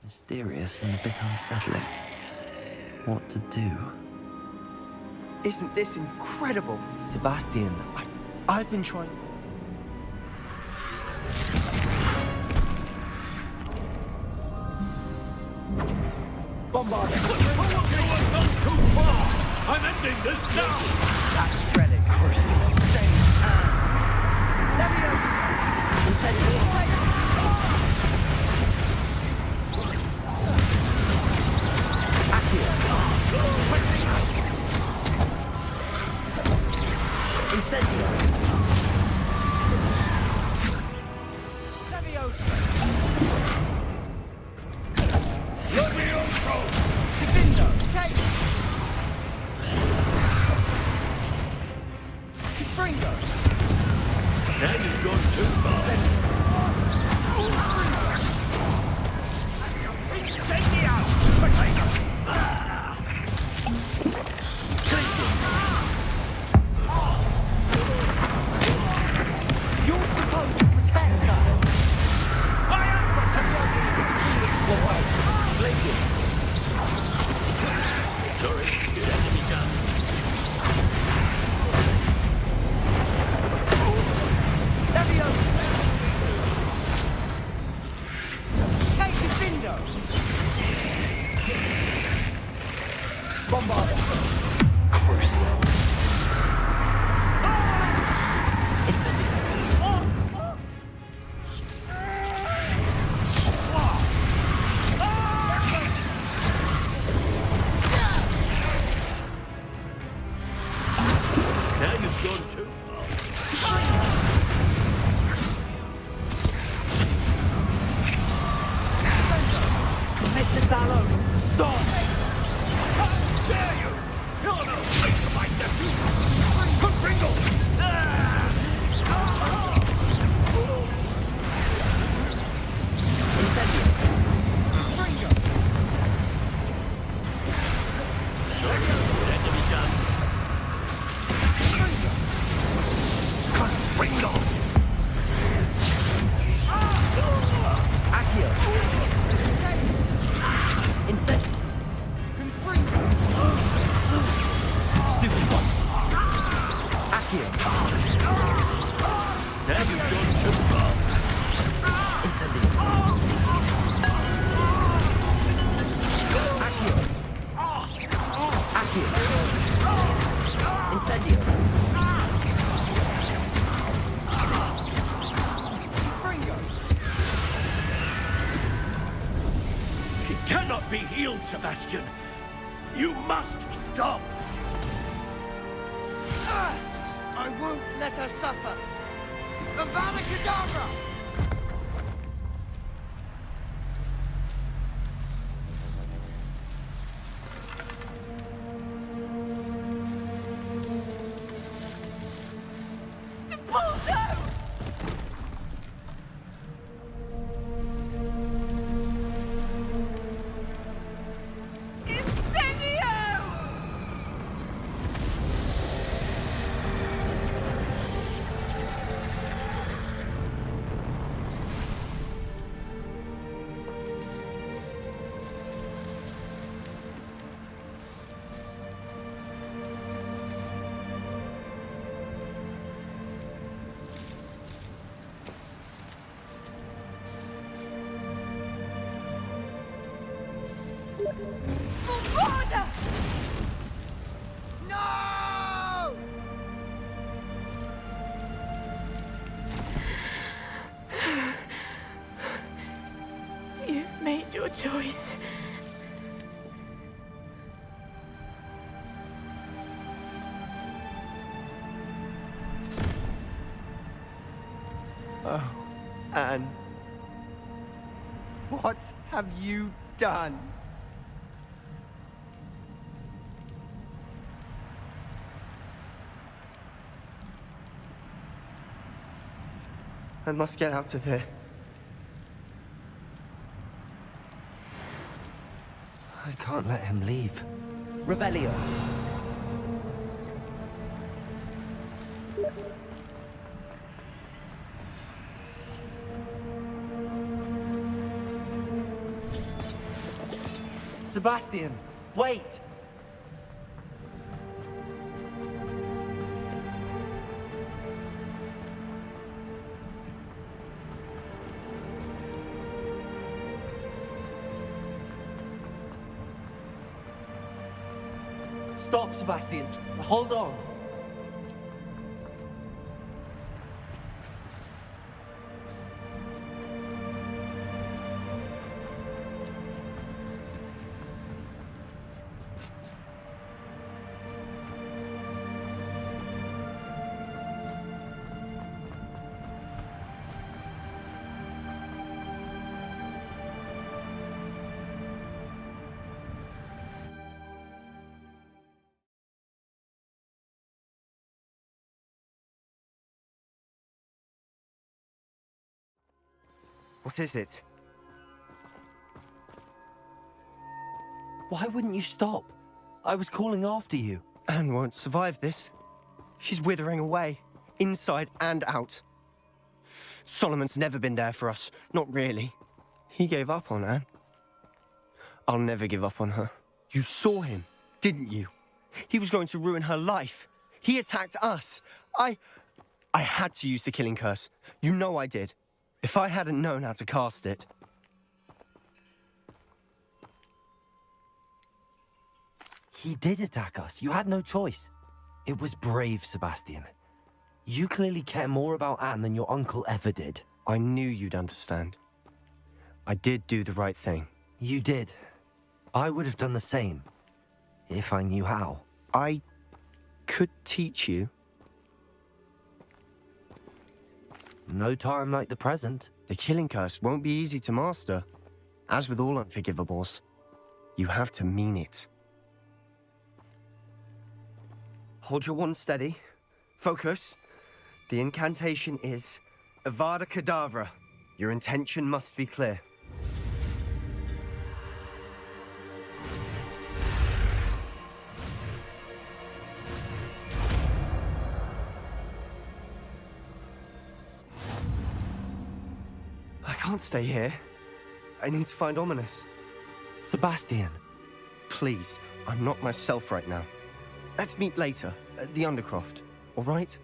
Mysterious and a bit unsettling. What to do? Isn't this incredible? Sebastian, I've been trying... Bombard! Not too far! I'm ending this now! That's relic. Crucible. Same hand. Leviosa! Incendio! Incendio! Leviosa! Levioso! Divindo! Take! Fringo! Now you've gone too far. Incendio! Potato! You're supposed to protect us! I am protected! Glacius! Sorry, good enemy done. Leviosa! Take Divindo! Bombarda! Crucial! Incendio! Now you've gone too far. Mr. Sallow! Stop! How dare you! You're no place to my nephew! Pringle! Incendio! Fringo! Good enemy done. Pringle! Accio! Incendio! Confringo! Stupid one! Accio! Now you've gone too far. Incendio! Accio! Accio! Incendio! Fringo! She cannot be healed, Sebastian. You must stop. I won't let her suffer! Avada Kedavra! No! You've made your choice. Oh, Anne. What have you done? I must get out of here. I can't let him leave. Revelio. Sebastian, wait! Stop, Sebastian. Hold on. What is it? Why wouldn't you stop? I was calling after you. Anne won't survive this. She's withering away, inside and out. Solomon's never been there for us, not really. He gave up on Anne. I'll never give up on her. You saw him, didn't you? He was going to ruin her life. He attacked us. I had to use the killing curse. You know I did. If I hadn't known how to cast it... He did attack us. You had no choice. It was brave, Sebastian. You clearly care more about Anne than your uncle ever did. I knew you'd understand. I did do the right thing. You did. I would have done the same, if I knew how. I could teach you. No time like the present. The killing curse won't be easy to master. As with all unforgivables, you have to mean it. Hold your wand steady. Focus. The incantation is Avada Kedavra. Your intention must be clear. I can't stay here. I need to find Ominous. Sebastian. Please, I'm not myself right now. Let's meet later, at the Undercroft, all right?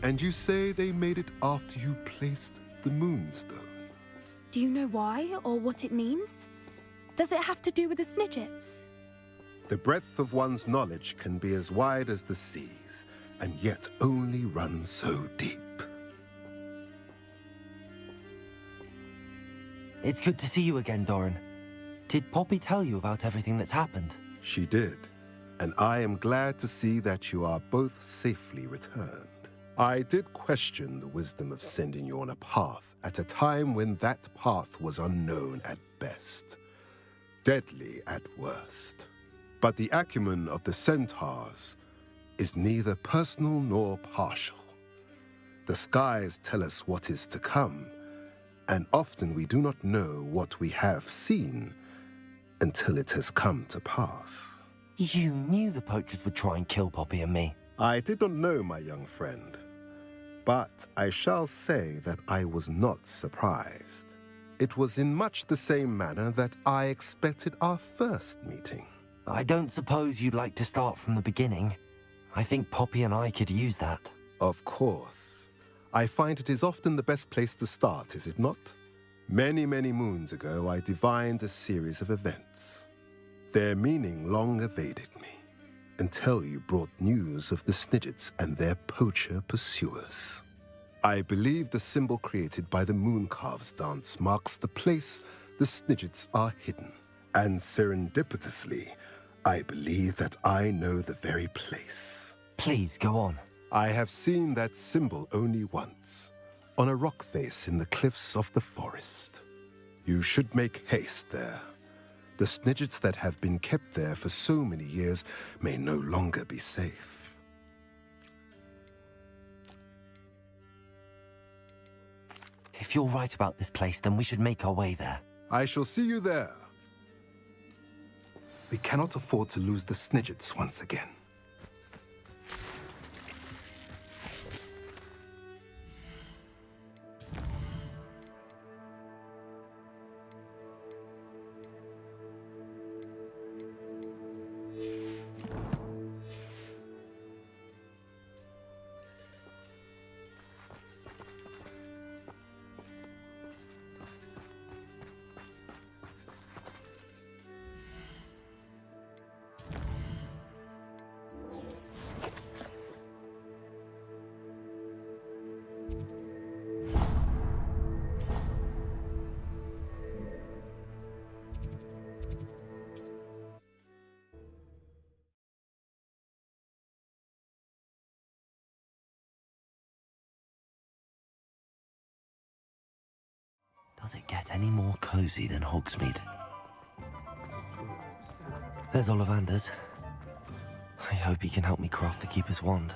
And you say they made it after you placed the moonstone? Do you know why or what it means? Does it have to do with the Snidgets? The breadth of one's knowledge can be as wide as the seas, and yet only run so deep. It's good to see you again, Doran. Did Poppy tell you about everything that's happened? She did, and I am glad to see that you are both safely returned. I did question the wisdom of sending you on a path at a time when that path was unknown at best, deadly at worst. But the acumen of the centaurs is neither personal nor partial. The skies tell us what is to come, and often we do not know what we have seen until it has come to pass. You knew the poachers would try and kill Poppy and me. I did not know, my young friend, but I shall say that I was not surprised. It was in much the same manner that I expected our first meeting. I don't suppose you'd like to start from the beginning. I think Poppy and I could use that. Of course. I find it is often the best place to start, is it not? Many, many moons ago, I divined a series of events. Their meaning long evaded me, until you brought news of the Snidgets and their poacher pursuers. I believe the symbol created by the Mooncalves dance marks the place the Snidgets are hidden. And serendipitously, I believe that I know the very place. Please, go on. I have seen that symbol only once, on a rock face in the cliffs of the forest. You should make haste there. The Snidgets that have been kept there for so many years may no longer be safe. If you're right about this place, then we should make our way there. I shall see you there. We cannot afford to lose the Snidgets once again. Does it get any more cozy than Hogsmeade? There's Ollivander's. I hope he can help me craft the Keeper's wand.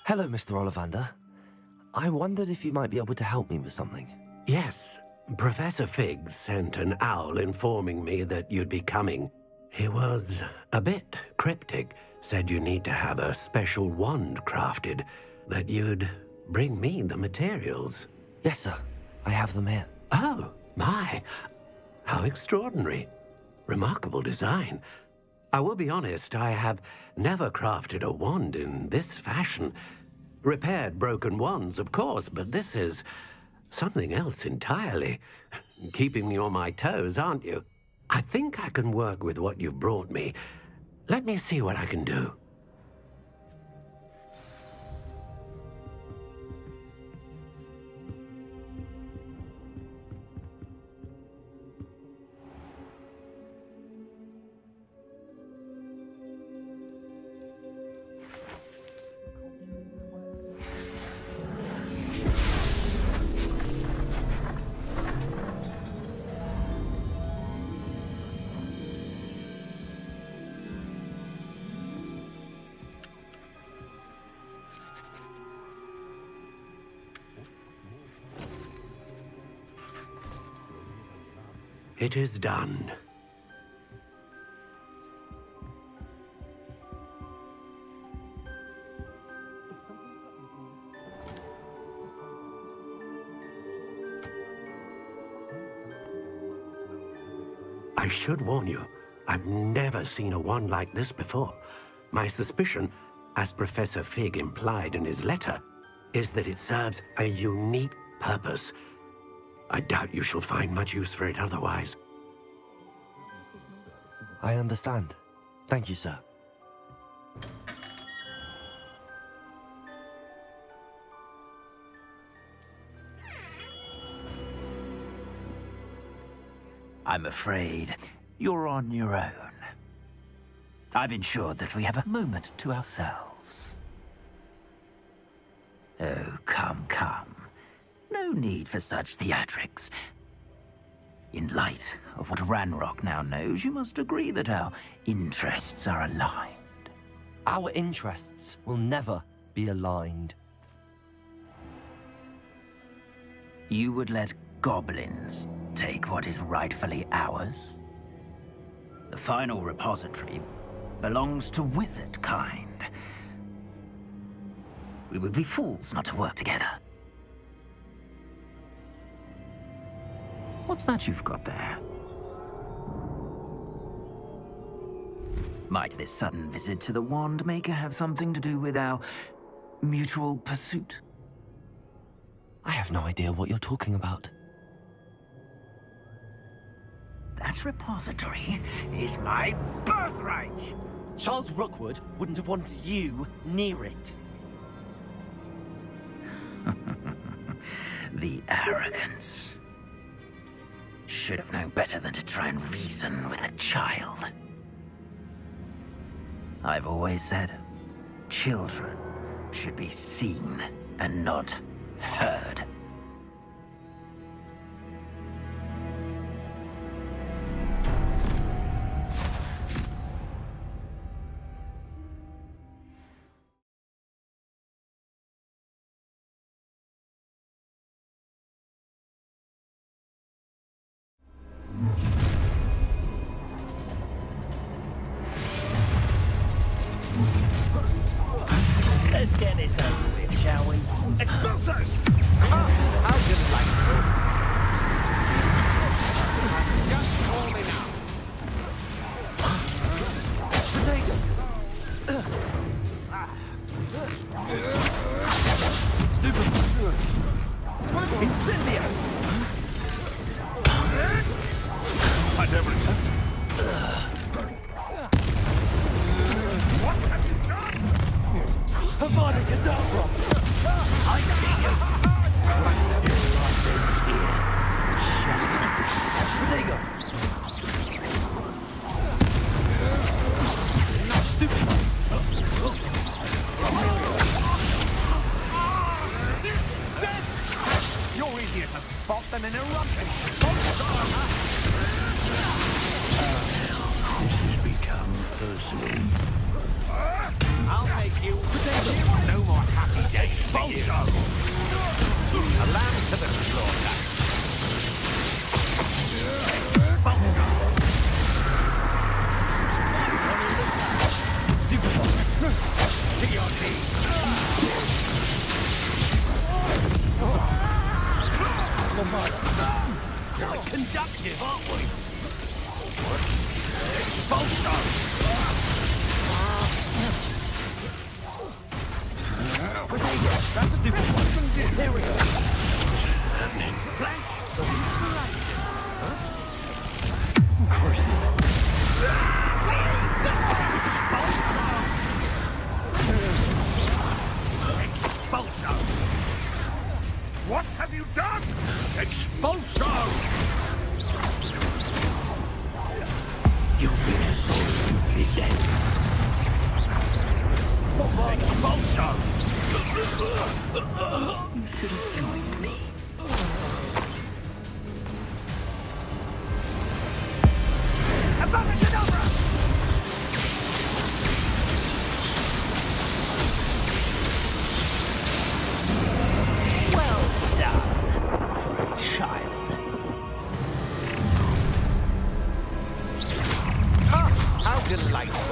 Hello, Mr. Ollivander. I wondered if you might be able to help me with something. Yes, Professor Fig sent an owl informing me that you'd be coming. He was a bit cryptic, said you need to have a special wand crafted, that you'd bring me the materials. Yes, sir. I have them here. Oh, my. How extraordinary. Remarkable design. I will be honest, I have never crafted a wand in this fashion. Repaired broken wands, of course, but this is something else entirely. Keeping me on my toes, aren't you? I think I can work with what you've brought me. Let me see what I can do. It is done. I should warn you, I've never seen a wand like this before. My suspicion, as Professor Fig implied in his letter, is that it serves a unique purpose. I doubt you shall find much use for it otherwise. I understand. Thank you, sir. I'm afraid you're on your own. I've ensured that we have a moment to ourselves. Oh, come, come. No need for such theatrics. In light of what Ranrock now knows, you must agree that our interests are aligned. Our interests will never be aligned. You would let goblins take what is rightfully ours? The final repository belongs to wizard kind. We would be fools not to work together. What's that you've got there? Might this sudden visit to the Wand Maker have something to do with our mutual pursuit? I have no idea what you're talking about. That repository is my birthright! Charles Rookwood wouldn't have wanted you near it. The arrogance. Should have known better than to try and reason with a child. I've always said, children should be seen and not heard. Let's get this over with, shall we? Expulso! How good is like Just call me now. Incendio! I never accept. What have you done? Avada Kedavra! I see you! There you go. You're easier to spot than an eruption. This has become personal. I'll make you. No more happy days for you. A lamb to the slaughter. To your knees. Quite conductive, aren't we? Expulso! That's stupid. There we go. Flash! Crazy. Expulso! What have you done? Expulso! You'll be sorely dead. Expulso! You should have joined me. Avada Kedavra! Well done for a child. How delightful!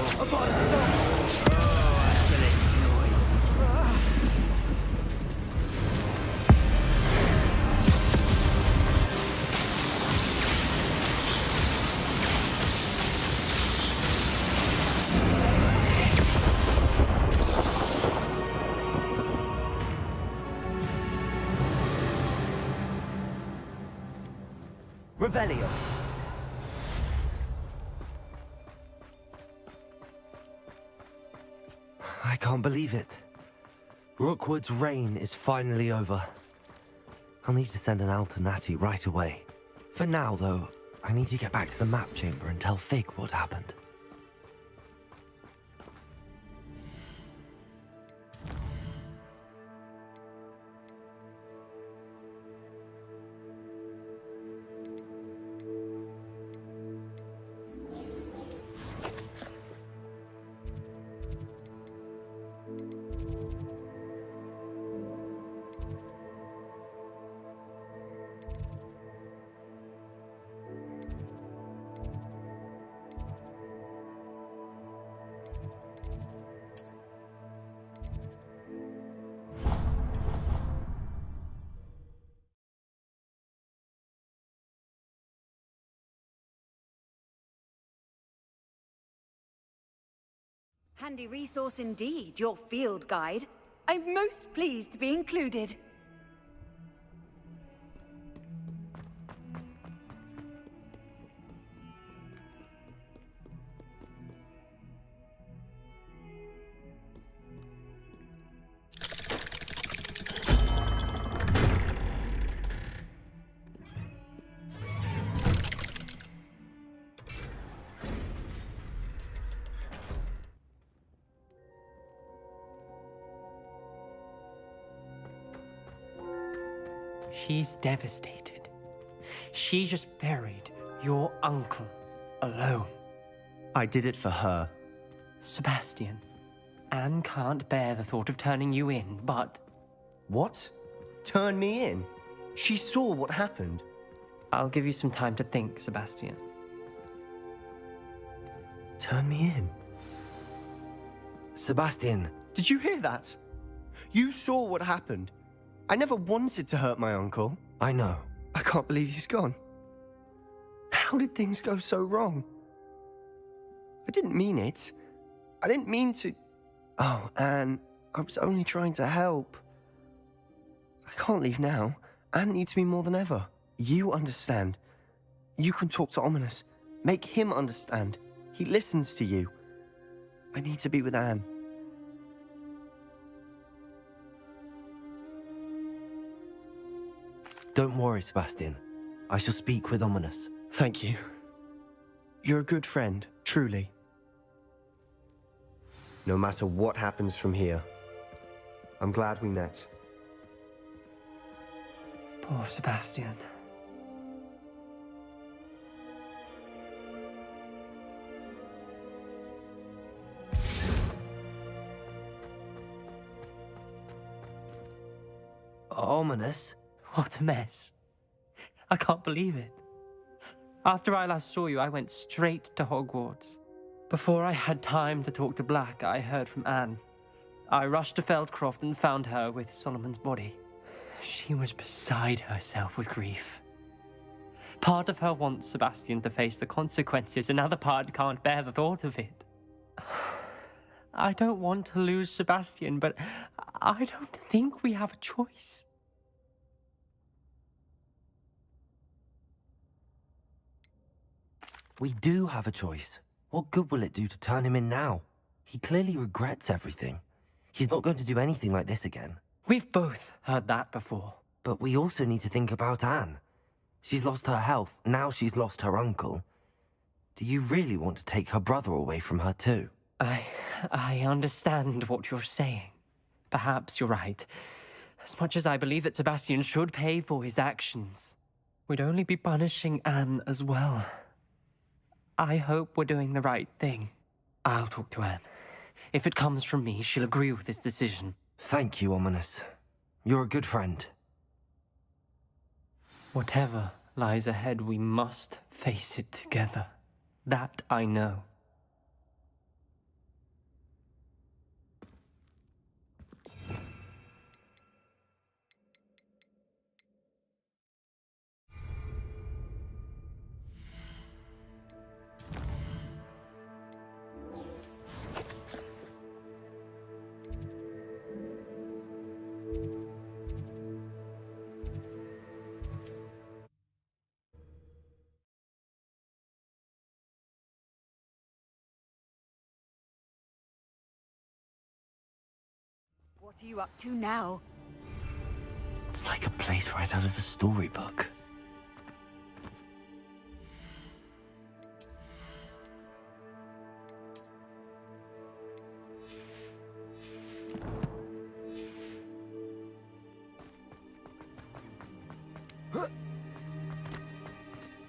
Revelio. I can't believe it. Rookwood's reign is finally over. I'll need to send an Alternati right away. For now, though, I need to get back to the map chamber and tell Fig what happened. Handy resource indeed, your field guide. I'm most pleased to be included. She's devastated. She just buried your uncle alone. I did it for her. Sebastian, Anne can't bear the thought of turning you in, but... What? Turn me in? She saw what happened. I'll give you some time to think, Sebastian. Turn me in? Sebastian! Did you hear that? You saw what happened. I never wanted to hurt my uncle. I know. I can't believe he's gone. How did things go so wrong? I didn't mean it. I didn't mean to... Oh, Anne, I was only trying to help. I can't leave now. Anne needs me more than ever. You understand. You can talk to Ominous. Make him understand. He listens to you. I need to be with Anne. Don't worry, Sebastian. I shall speak with Ominous. Thank you. You're a good friend, truly. No matter what happens from here, I'm glad we met. Poor Sebastian. Ominous? What a mess. I can't believe it. After I last saw you, I went straight to Hogwarts. Before I had time to talk to Black, I heard from Anne. I rushed to Feldcroft and found her with Solomon's body. She was beside herself with grief. Part of her wants Sebastian to face the consequences, another part can't bear the thought of it. I don't want to lose Sebastian, but I don't think we have a choice. We do have a choice. What good will it do to turn him in now? He clearly regrets everything. He's not going to do anything like this again. We've both heard that before. But we also need to think about Anne. She's lost her health, now she's lost her uncle. Do you really want to take her brother away from her too? I understand what you're saying. Perhaps you're right. As much as I believe that Sebastian should pay for his actions, we'd only be punishing Anne as well. I hope we're doing the right thing. I'll talk to Anne. If it comes from me, she'll agree with this decision. Thank you, Ominous. You're a good friend. Whatever lies ahead, we must face it together. That I know. What are you up to now? It's like a place right out of a storybook.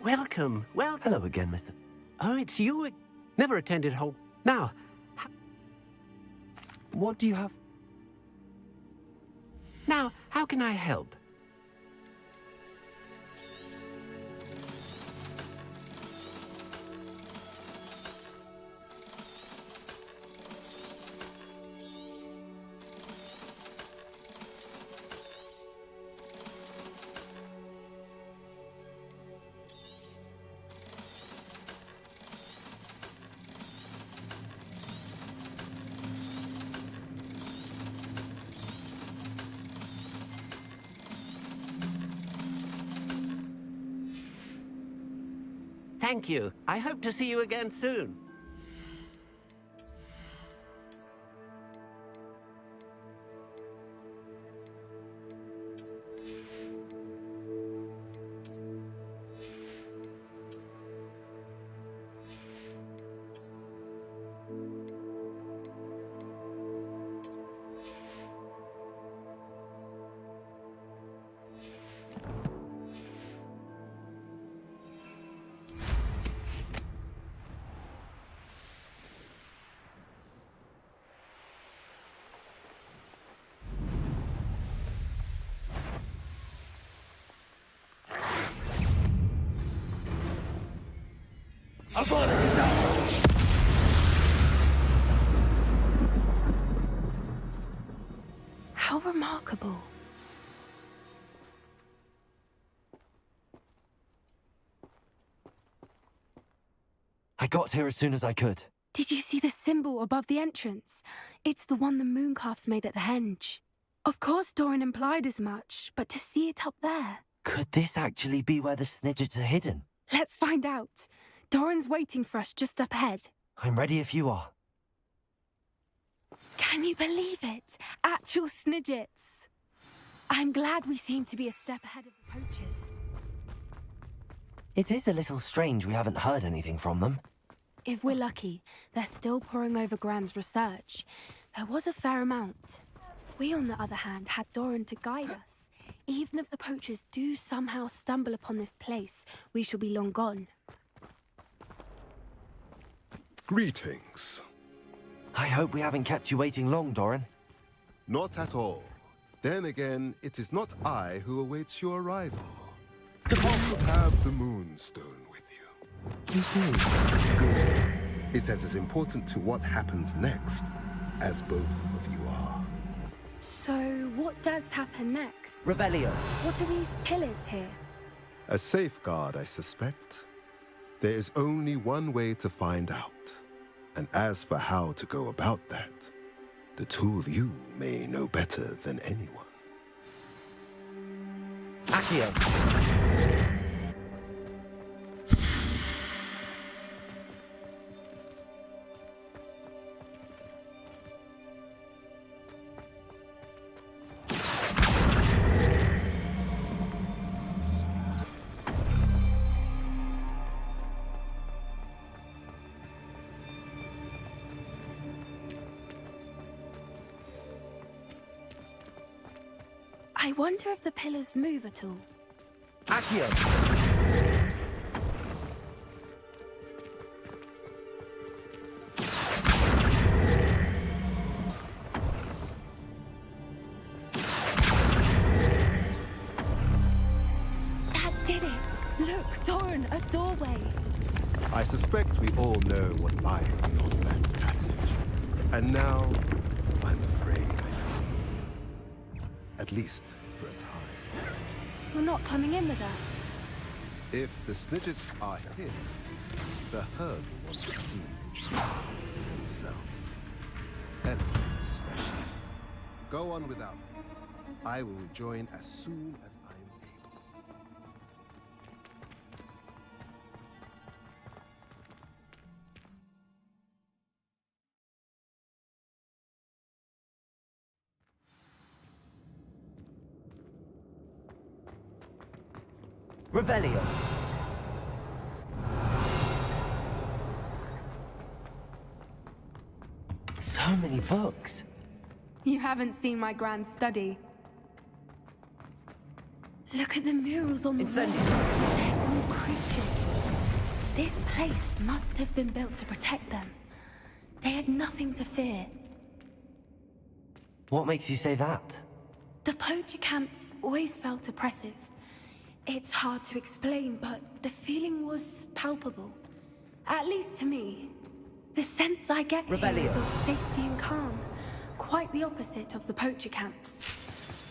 Welcome, welcome. Hello again, Mr. Oh, it's you. Never attended Hog. Now, What do you have? how can I help? Thank you. I hope to see you again soon. How remarkable. I got here as soon as I could. Did you see the symbol above the entrance? It's the one the mooncalfs made at the henge. Of course Doran implied as much, but to see it up there... Could this actually be where the Snidgets are hidden? Let's find out. Doran's waiting for us just up ahead. I'm ready if you are. Can you believe it? Actual Snidgets. I'm glad we seem to be a step ahead of the poachers. It is a little strange we haven't heard anything from them. If we're lucky, they're still poring over Gran's research. There was a fair amount. We, on the other hand, had Doran to guide us. Even if the poachers do somehow stumble upon this place, we shall be long gone. Greetings. I hope we haven't kept you waiting long, Doran. Not at all. Then again, it is not I who awaits your arrival. You have the Moonstone with you. You do? Good. It's as important to what happens next as both of you are. So, what does happen next? Revelio. What are these pillars here? A safeguard, I suspect. There is only one way to find out. And as for how to go about that, the two of you may know better than anyone. Accio. I wonder if the pillars move at all. Accio. That did it! Look, Doran, a doorway. I suspect we all know what lies beyond that passage. And now, I'm afraid I must leave. At least for a time. You're not coming in with us. If the Snidgets are here, the herd want to see themselves. And especially. Go on without me. I will rejoin as soon as I am able. Revelio. So many books. You haven't seen my grand study. Look at the murals on the wall. They're all creatures. This place must have been built to protect them. They had nothing to fear. What makes you say that? The poacher camps always felt oppressive. It's hard to explain, but the feeling was palpable. At least to me. The sense I get here is of safety and calm. Quite the opposite of the poacher camps.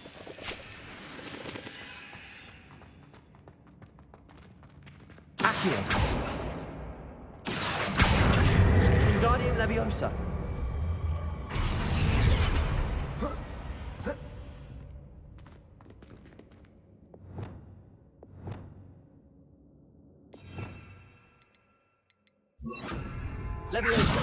Accio. Wingardium Leviosa. Leviosa.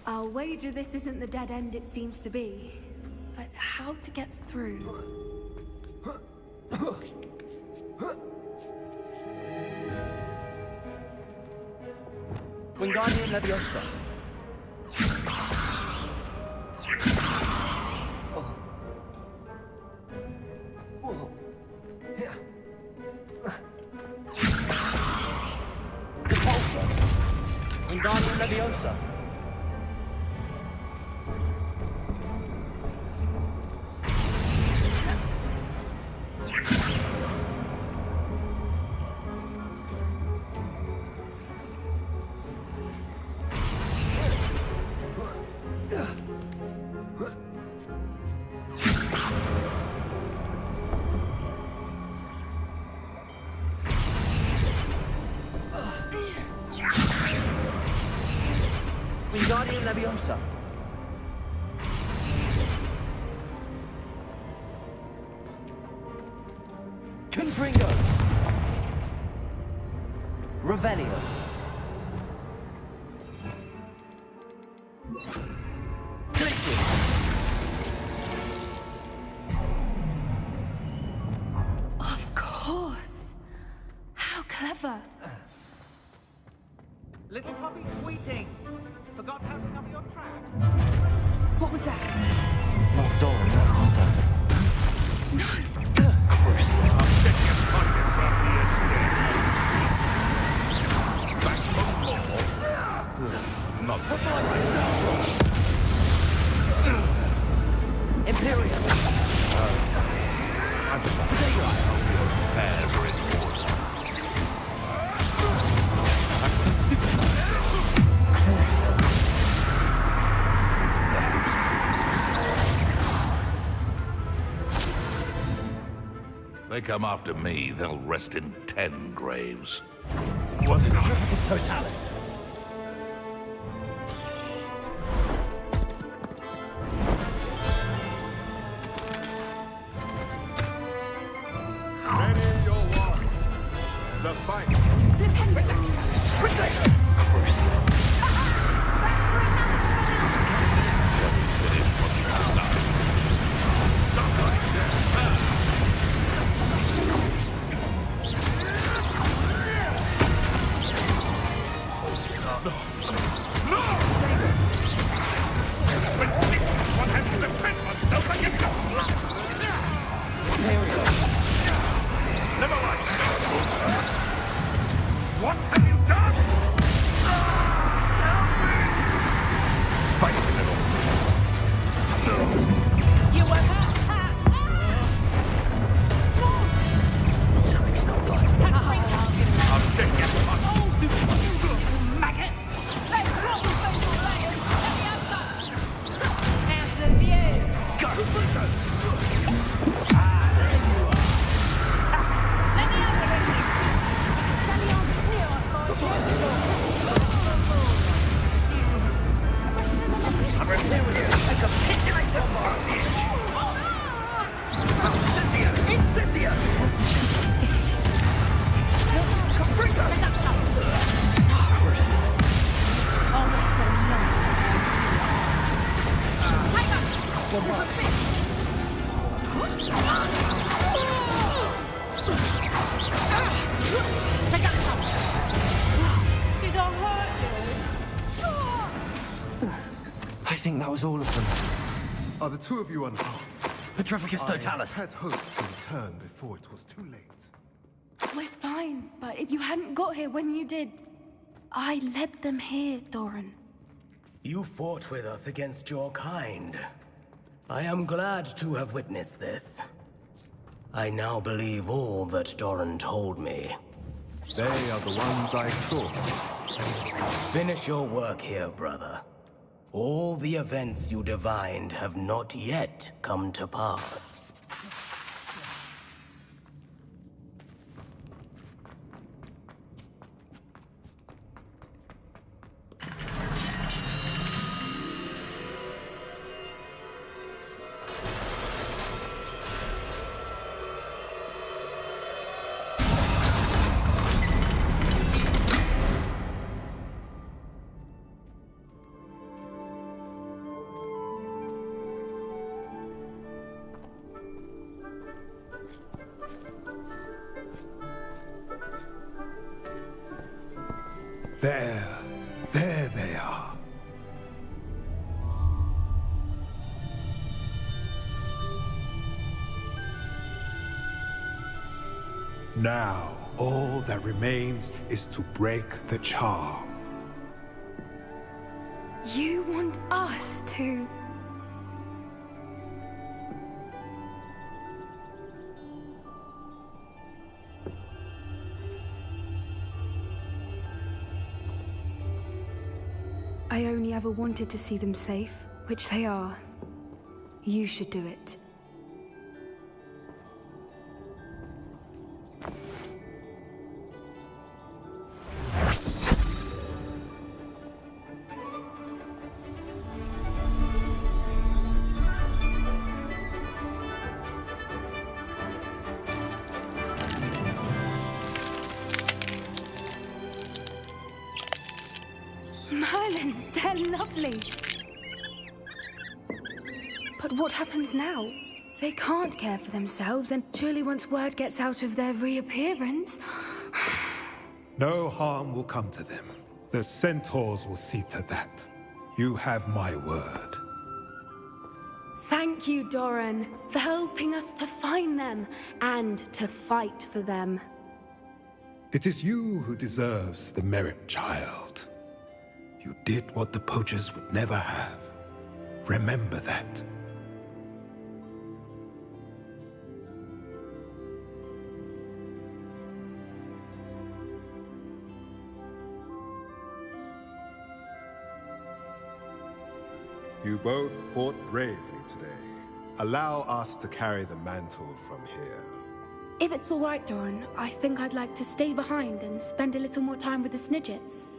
I'll wager this isn't the dead end it seems to be. But how to get through? Wingardium Leviosa. Depulso. Wingardium Leviosa. Wingardium Leviosa. Confringo. Revelio. Glitches. Of course. How clever. Little puppy squeating. Forgot how to cover your tracks. What was that? Locked door, that's for certain. Crucial. I'll set your pockets off the edge again. Back from law. Not the Imperium. I'm sorry. I hope your affairs are in order. They come after me, they'll rest in 10 graves. What did Triplicus Totalis. Ready your warriors. The fight. Crucial. Stop right there. Did I hurt you? I think that was all of them. Are the two of you unharmed? Petrificus I totalis. had hoped to return before it was too late. We're fine, but if you hadn't got here when you did, I led them here, Doran. You fought with us against your kind. I am glad to have witnessed this. I now believe all that Doran told me. They are the ones I saw. Finish your work here, brother. All the events you divined have not yet come to pass. There they are. Now, all that remains is to break the charm. You want us to... I only ever wanted to see them safe, which they are. You should do it. Merlin, they're lovely. But what happens now? They can't care for themselves, and surely once word gets out of their reappearance... No harm will come to them. The centaurs will see to that. You have my word. Thank you, Doran, for helping us to find them and to fight for them. It is you who deserves the merit, child. You did what the poachers would never have. Remember that. You both fought bravely today. Allow us to carry the mantle from here. If it's all right, Doran, I think I'd like to stay behind and spend a little more time with the Snidgets.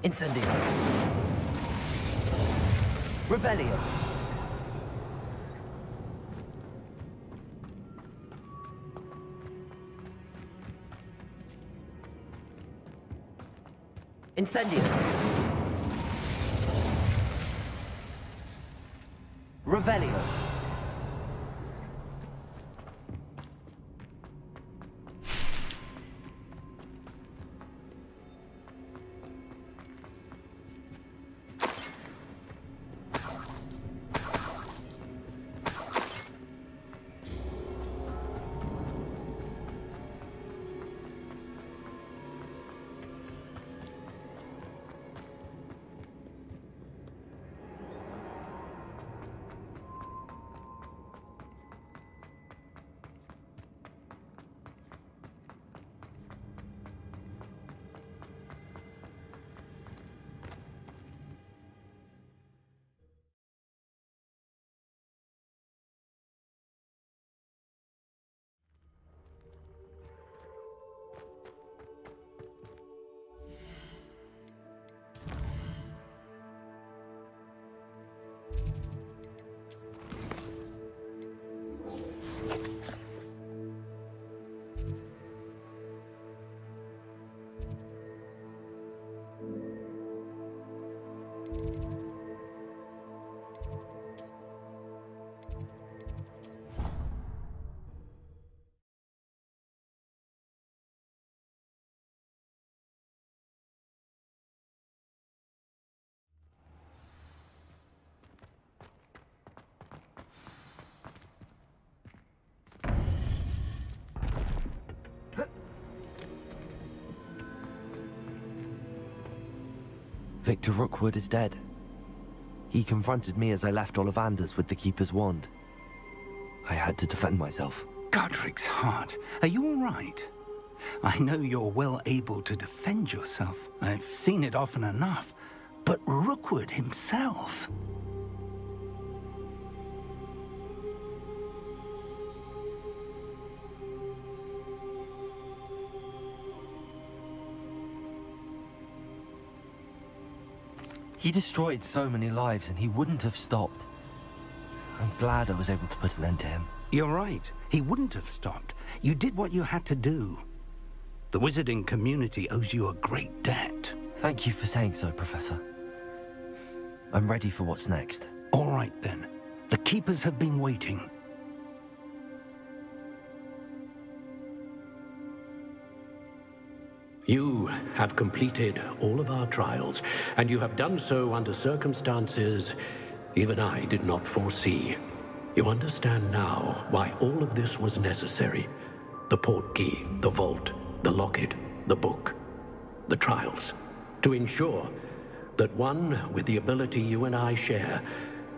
Incendio. Revelio. Incendio. Revelio. Victor Rookwood is dead. He confronted me as I left Ollivander's with the Keeper's wand. I had to defend myself. Godric's heart. Are you all right? I know you're well able to defend yourself. I've seen it often enough. But Rookwood himself... He destroyed so many lives and he wouldn't have stopped. I'm glad I was able to put an end to him. You're right. He wouldn't have stopped. You did what you had to do. The wizarding community owes you a great debt. Thank you for saying so, Professor. I'm ready for what's next. All right, then. The Keepers have been waiting. You have completed all of our trials, and you have done so under circumstances even I did not foresee. You understand now why all of this was necessary. The portkey, the vault, the locket, the book, the trials. To ensure that one with the ability you and I share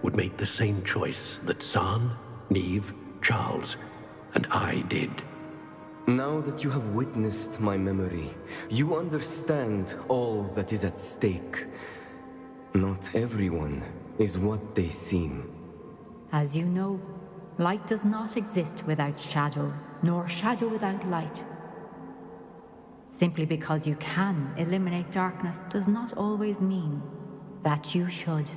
would make the same choice that San, Neve, Charles, and I did. Now that you have witnessed my memory, you understand all that is at stake. Not everyone is what they seem. As you know, light does not exist without shadow, nor shadow without light. Simply because you can eliminate darkness does not always mean that you should.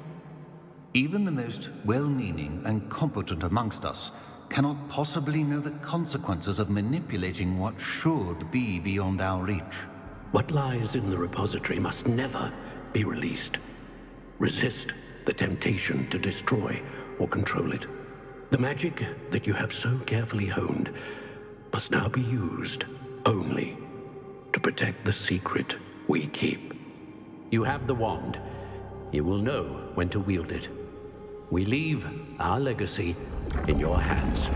Even the most well-meaning and competent amongst us cannot possibly know the consequences of manipulating what should be beyond our reach. What lies in the repository must never be released. Resist the temptation to destroy or control it. The magic that you have so carefully honed must now be used only to protect the secret we keep. You have the wand. You will know when to wield it. We leave our legacy in your hands.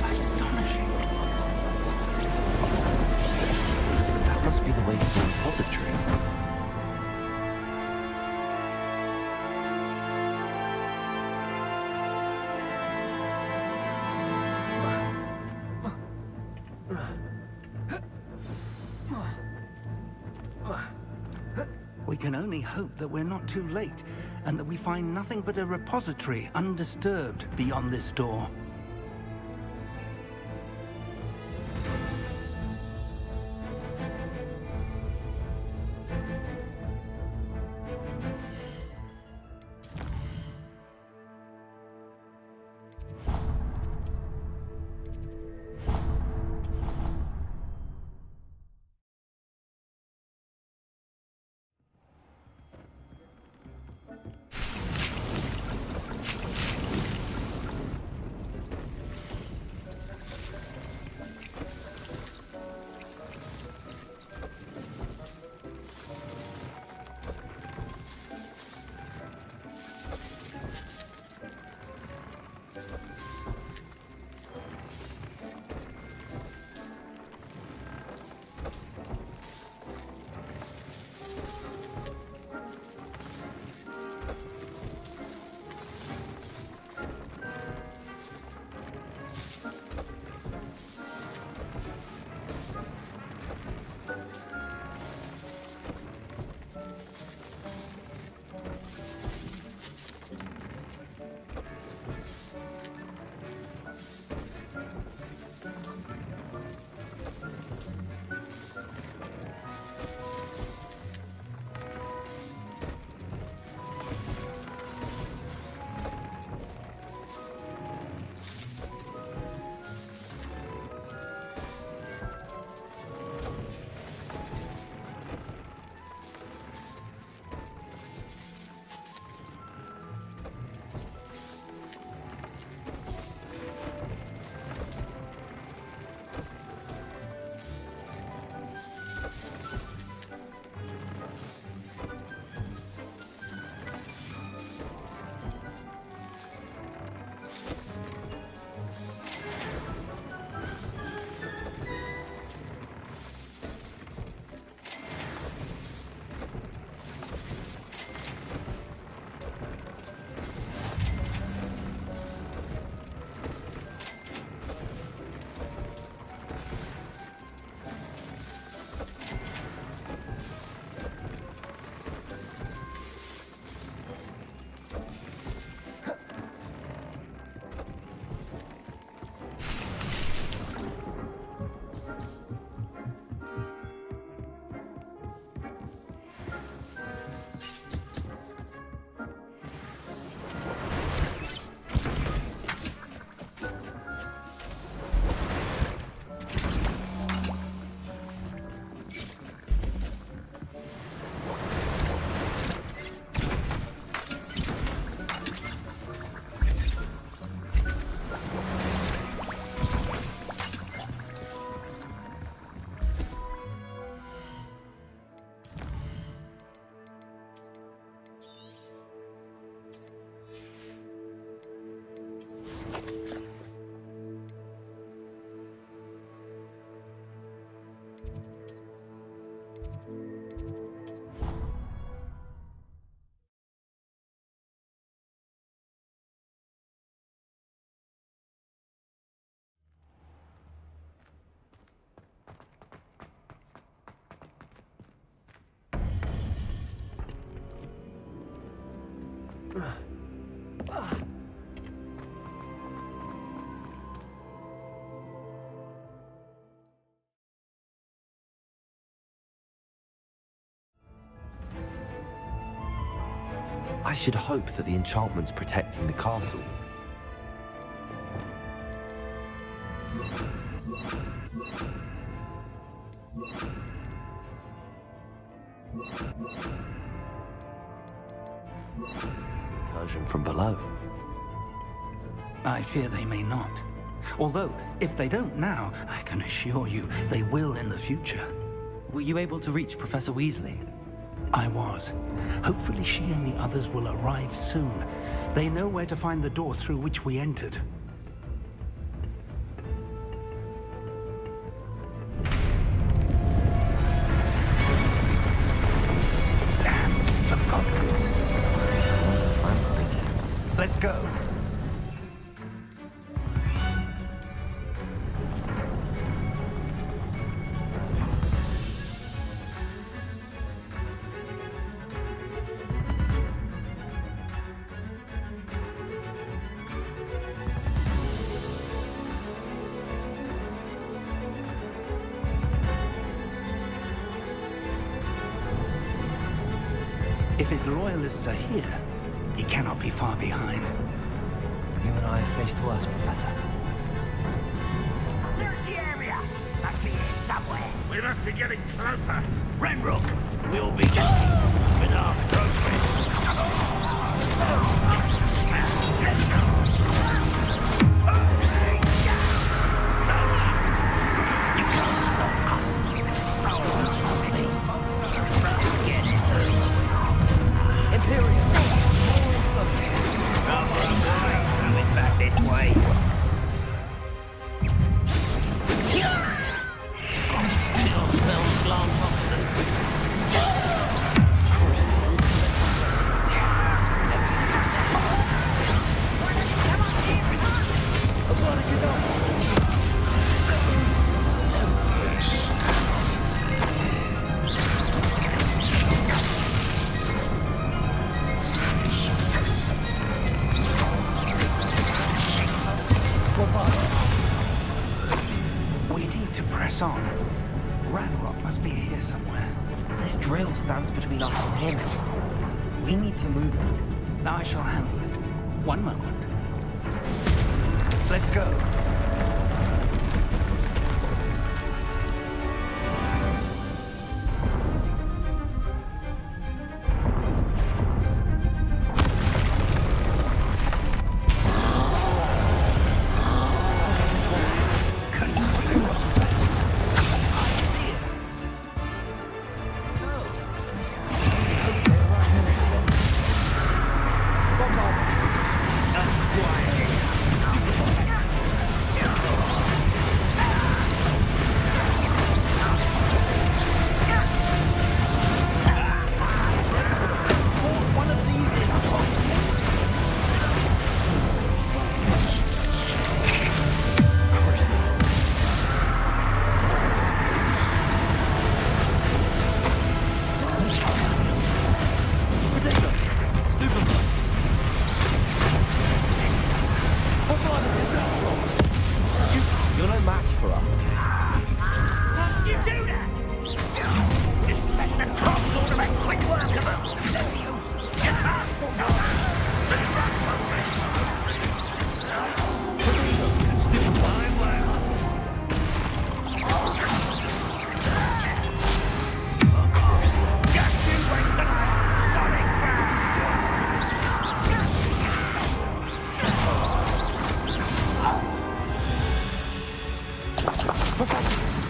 Astonishing. That must be the way to the repository. We can only hope that we're not too late. and that we find nothing but a repository undisturbed beyond this door. I should hope that the enchantment's protecting the castle. Incursion from below. I fear they may not. Although, if they don't now, I can assure you they will in the future. Were you able to reach Professor Weasley? I was. Hopefully she and the others will arrive soon. They know where to find the door through which we entered. Damn the goblins. Let's go. If his loyalists are here, he cannot be far behind. You and I have faced worse, Professor. Search the area. Must be here somewhere. We must be getting closer. Renrock, we'll be getting with our progress. You can't stop us. Imperial. Come on, boy. Coming back this way. Still smells long We need to press on. Ranrock must be here somewhere. This drill stands between us and him. We need to move it. I shall handle it. One moment. Let's go.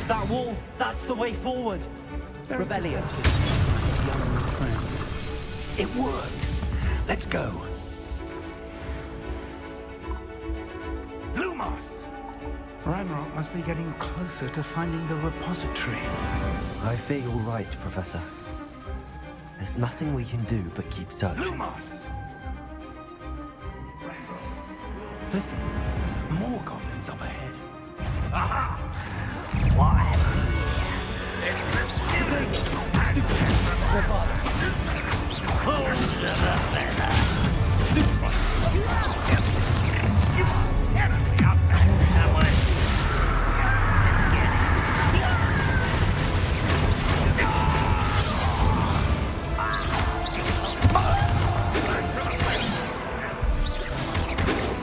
That wall, that's the way forward. Rebellion. It worked. Let's go. Lumos! Ranrock must be getting closer to finding the repository. I fear you're right, Professor. There's nothing we can do but keep searching. Lumos! Listen, more goblins up ahead. Aha! What have we here? It's the Fools of the feather! You are terribly outmatched. Someone. Let's get it.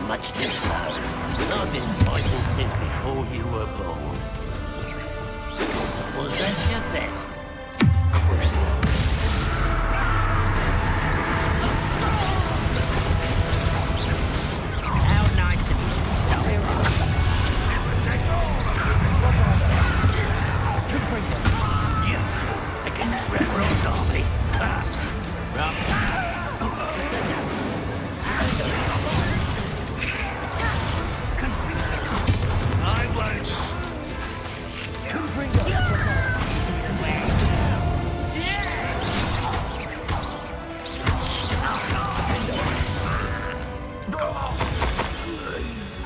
Much too slow. I've been fighting since before you were born. Was that your best? Crucial. How nice of you to stop it. You against Red Rose Army. I won't.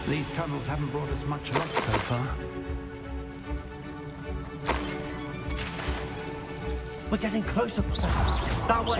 These tunnels haven't brought us much luck so far. We're getting closer, Professor. That way.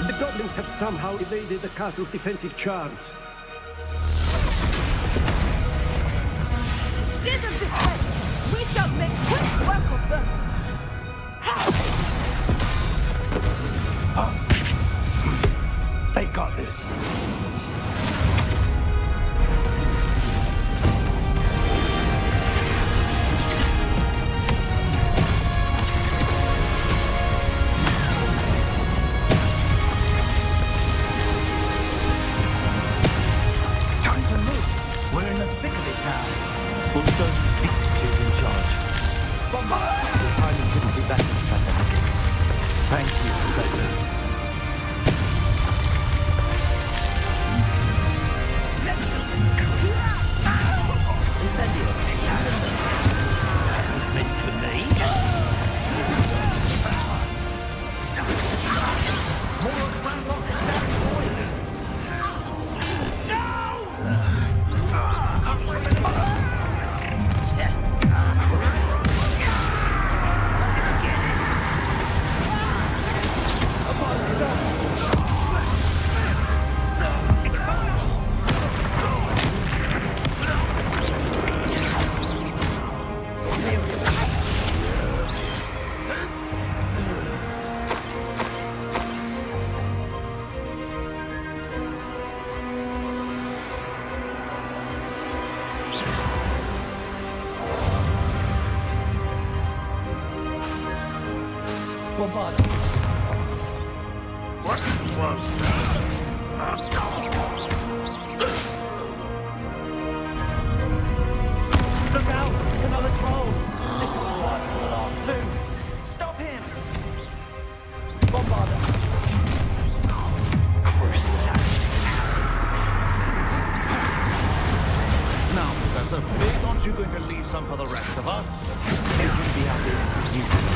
The goblins have somehow evaded the castle's defensive charms. Steer them this way! We shall make quick work of them! They got this. Time to move. We're in the thick of it now. We'll show who's in charge. Your timing couldn't be better, Professor Hackett. Thank you, Professor. Look out! Another troll! This one's worse than the last two! Stop him! Bombarder! Now, Professor, Fig, aren't you going to leave some for the rest of us? You can be at this. You can be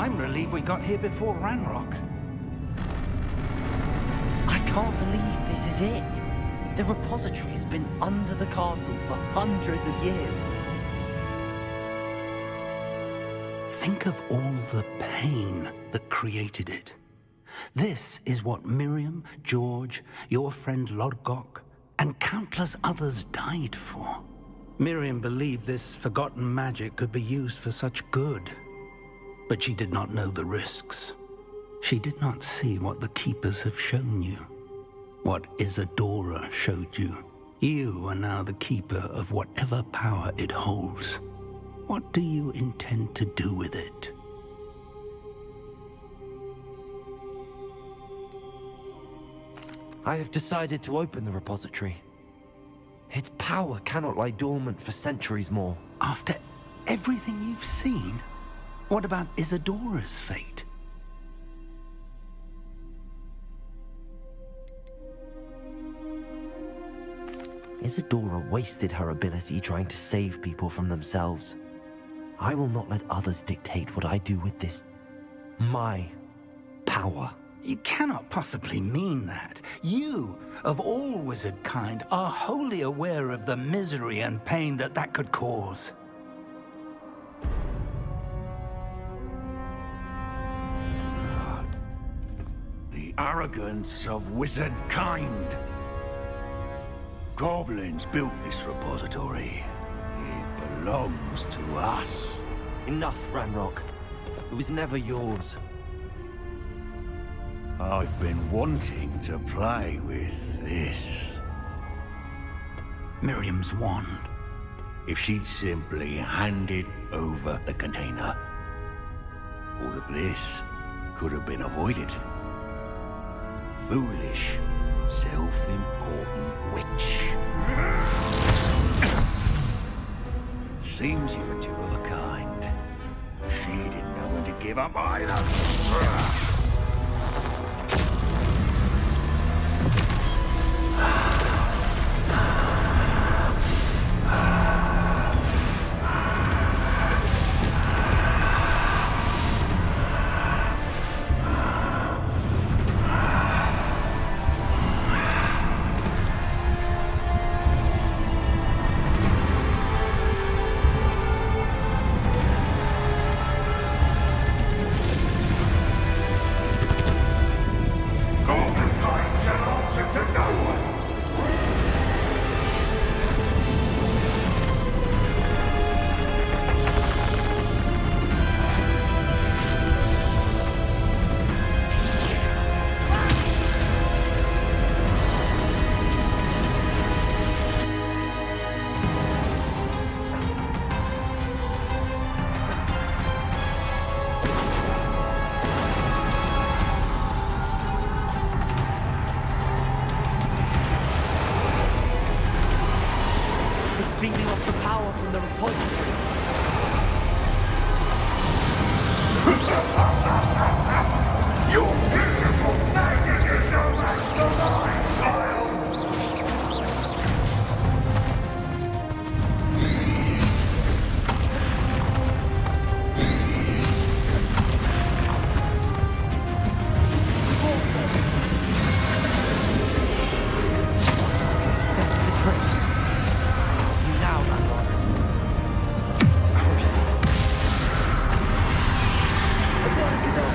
I'm relieved we got here before Ranrock. I can't believe this is it. The repository has been under the castle for hundreds of years. Think of all the pain that created it. This is what Miriam, George, your friend Lodgok, and countless others died for. Miriam believed this forgotten magic could be used for such good, but she did not know the risks. She did not see what the Keepers have shown you, what Isadora showed you. You are now the Keeper of whatever power it holds. What do you intend to do with it? I have decided to open the repository. Its power cannot lie dormant for centuries more. After everything you've seen, what about Isadora's fate? Isadora wasted her ability trying to save people from themselves. I will not let others dictate what I do with this. My power. You cannot possibly mean that. You, of all wizard kind, are wholly aware of the misery and pain that could cause. The arrogance of wizard kind. Goblins built this repository. It belongs to us. Enough, Ranrock. It was never yours. I've been wanting to play with this. Miriam's wand. If she'd simply handed over the container, all of this could have been avoided. Foolish, self-important witch. Seems you're two of a kind. She didn't know when to give up either. Feeding off the power from the repository. Your beautiful magic is no match for mine, child! Step to the trick. Now, Ranrock. Cruising. I wanted to know.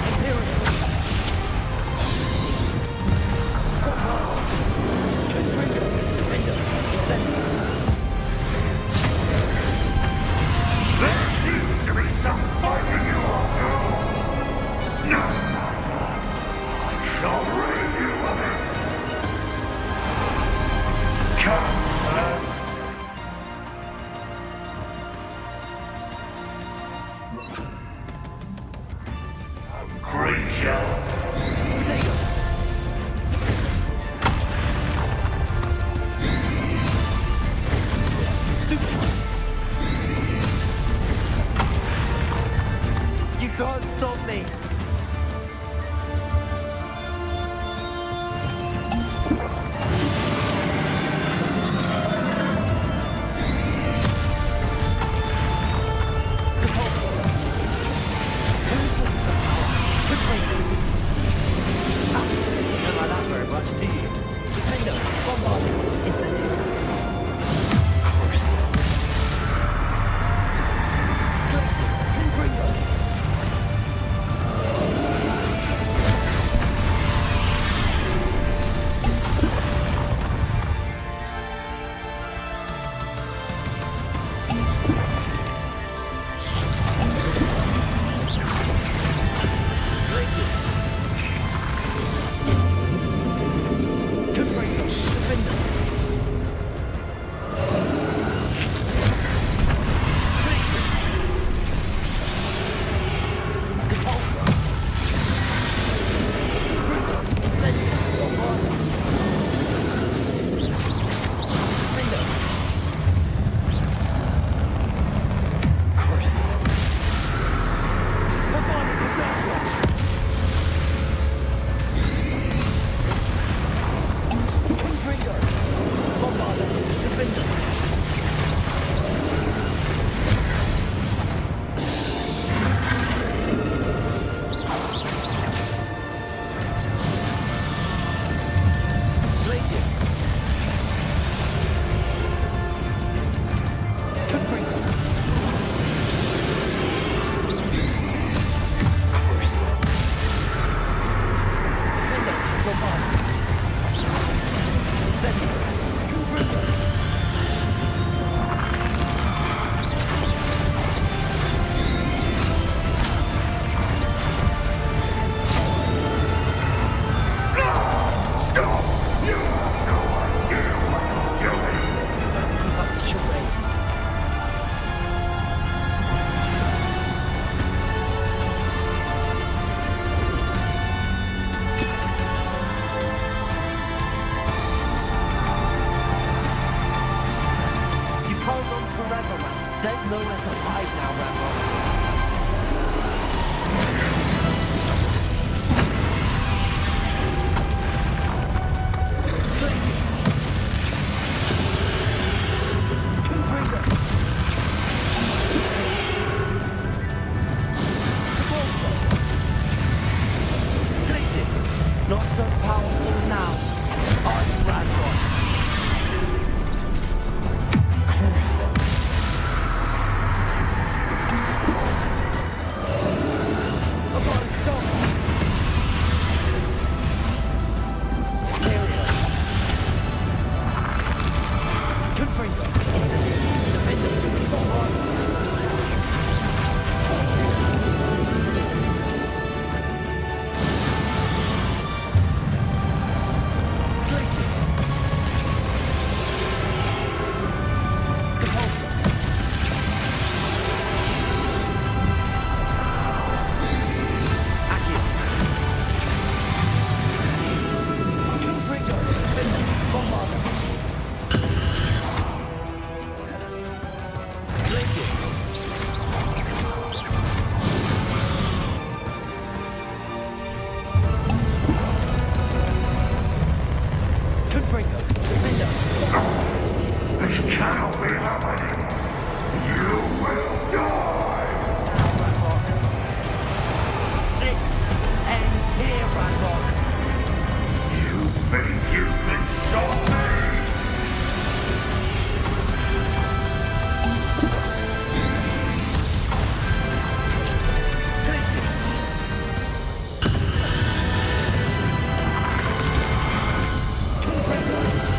Imperial. There's nowhere to hide now, Rambo. Not so powerful now. I'm Rambo. This cannot be happening. You will die. This ends here, Ranrock. You think you can stop me? Confringo!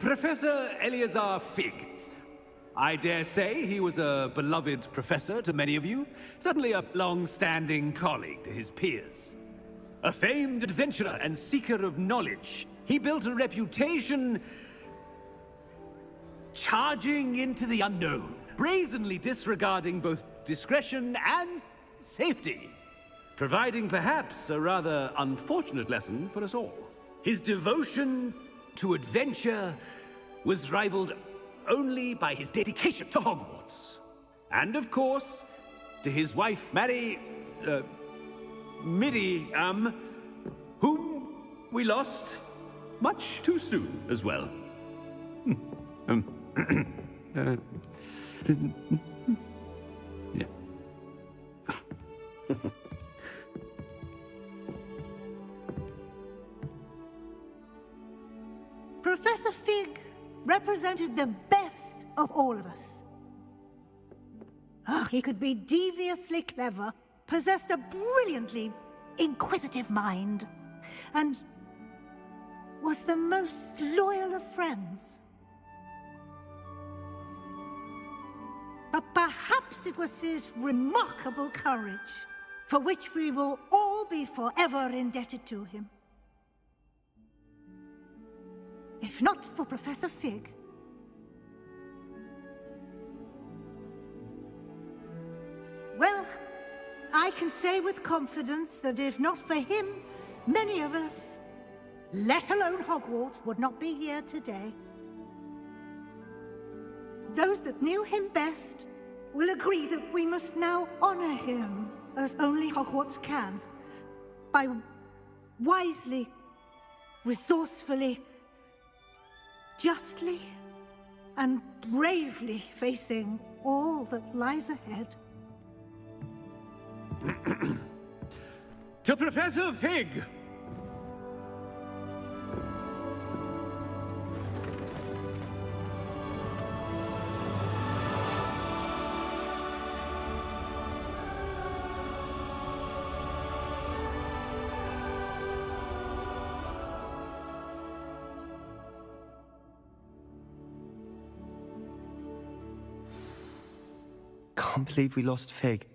Professor Eleazar Fig. I dare say he was a beloved professor to many of you, certainly a long-standing colleague to his peers. A famed adventurer and seeker of knowledge, he built a reputation charging into the unknown, brazenly disregarding both discretion and safety, providing perhaps a rather unfortunate lesson for us all. His devotion to adventure was rivaled only by his dedication to Hogwarts. And of course, to his wife, Middy, whom we lost much too soon as well. Yeah. Professor Fig represented the best of all of us. He could be deviously clever, possessed a brilliantly inquisitive mind, and was the most loyal of friends. But perhaps it was his remarkable courage, for which we will all be forever indebted to him. If not for Professor Fig, well, I can say with confidence that if not for him, many of us, let alone Hogwarts, would not be here today. Those that knew him best will agree that we must now honor him as only Hogwarts can, by wisely, resourcefully, justly, and bravely facing all that lies ahead. To Professor Fig! Can't believe we lost Fig.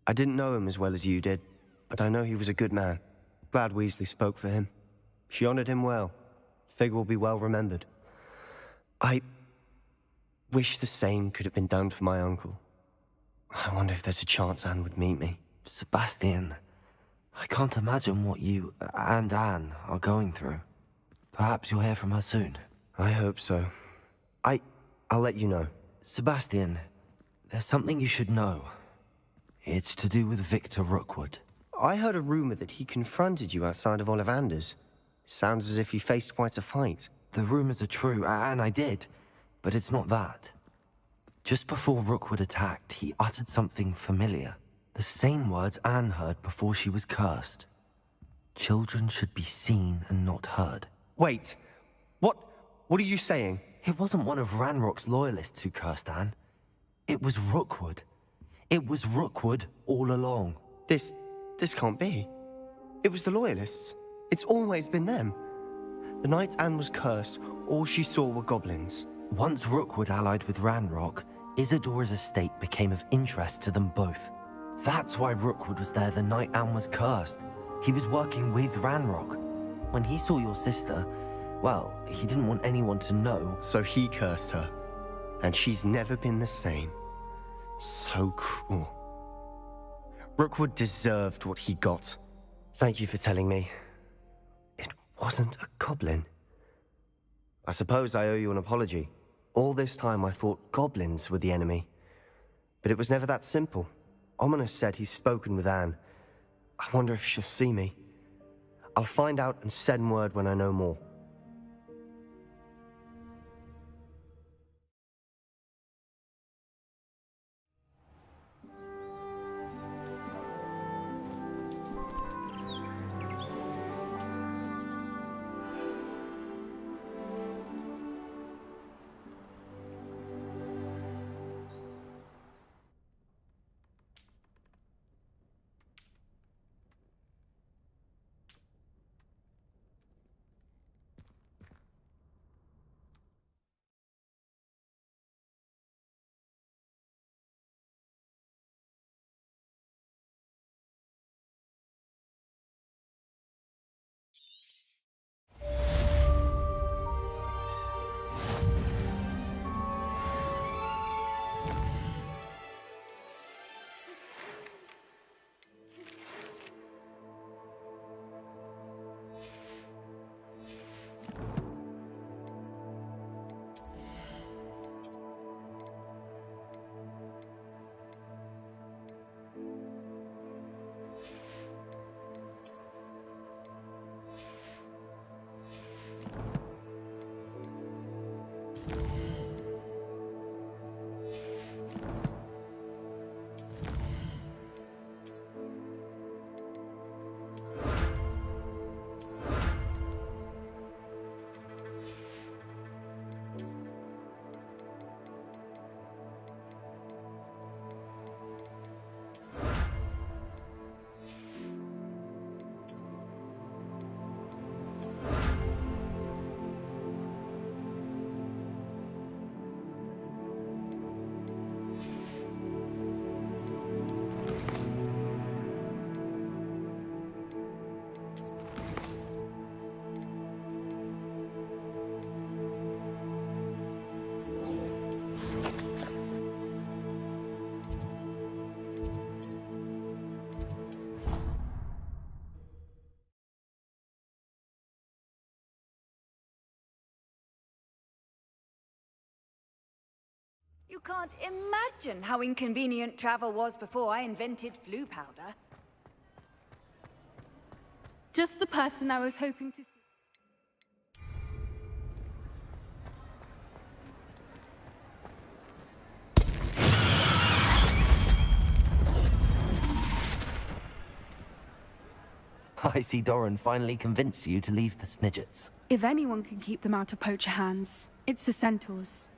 I didn't know him as well as you did, but I know he was a good man. Glad Weasley spoke for him. She honored him well. Fig will be well remembered. I wish the same could have been done for my uncle. I wonder if there's a chance Anne would meet me. Sebastian, I can't imagine what you and Anne are going through. Perhaps you'll hear from her soon. I hope so. I'll let you know. Sebastian, there's something you should know. It's to do with Victor Rookwood. I heard a rumor that he confronted you outside of Ollivander's. Sounds as if he faced quite a fight. The rumors are true, and I did, but it's not that. Just before Rookwood attacked, he uttered something familiar. The same words Anne heard before she was cursed. Children should be seen and not heard. Wait, what are you saying? It wasn't one of Ranrock's loyalists who cursed Anne. It was Rookwood. It was Rookwood all along. This can't be. It was the Loyalists. It's always been them. The night Anne was cursed, all she saw were goblins. Once Rookwood allied with Ranrock, Isadora's estate became of interest to them both. That's why Rookwood was there the night Anne was cursed. He was working with Ranrock. When he saw your sister, well, he didn't want anyone to know. So he cursed her. And she's never been the same. So cruel. Rookwood deserved what he got. Thank you for telling me. It wasn't a goblin. I suppose I owe you an apology. All this time I thought goblins were the enemy. But it was never that simple. Ominous said he's spoken with Anne. I wonder if she'll see me. I'll find out and send word when I know more. You can't imagine how inconvenient travel was before I invented flu powder. Just the person I was hoping to see. I see Doran finally convinced you to leave the Snidgets. If anyone can keep them out of poacher hands, it's the centaurs.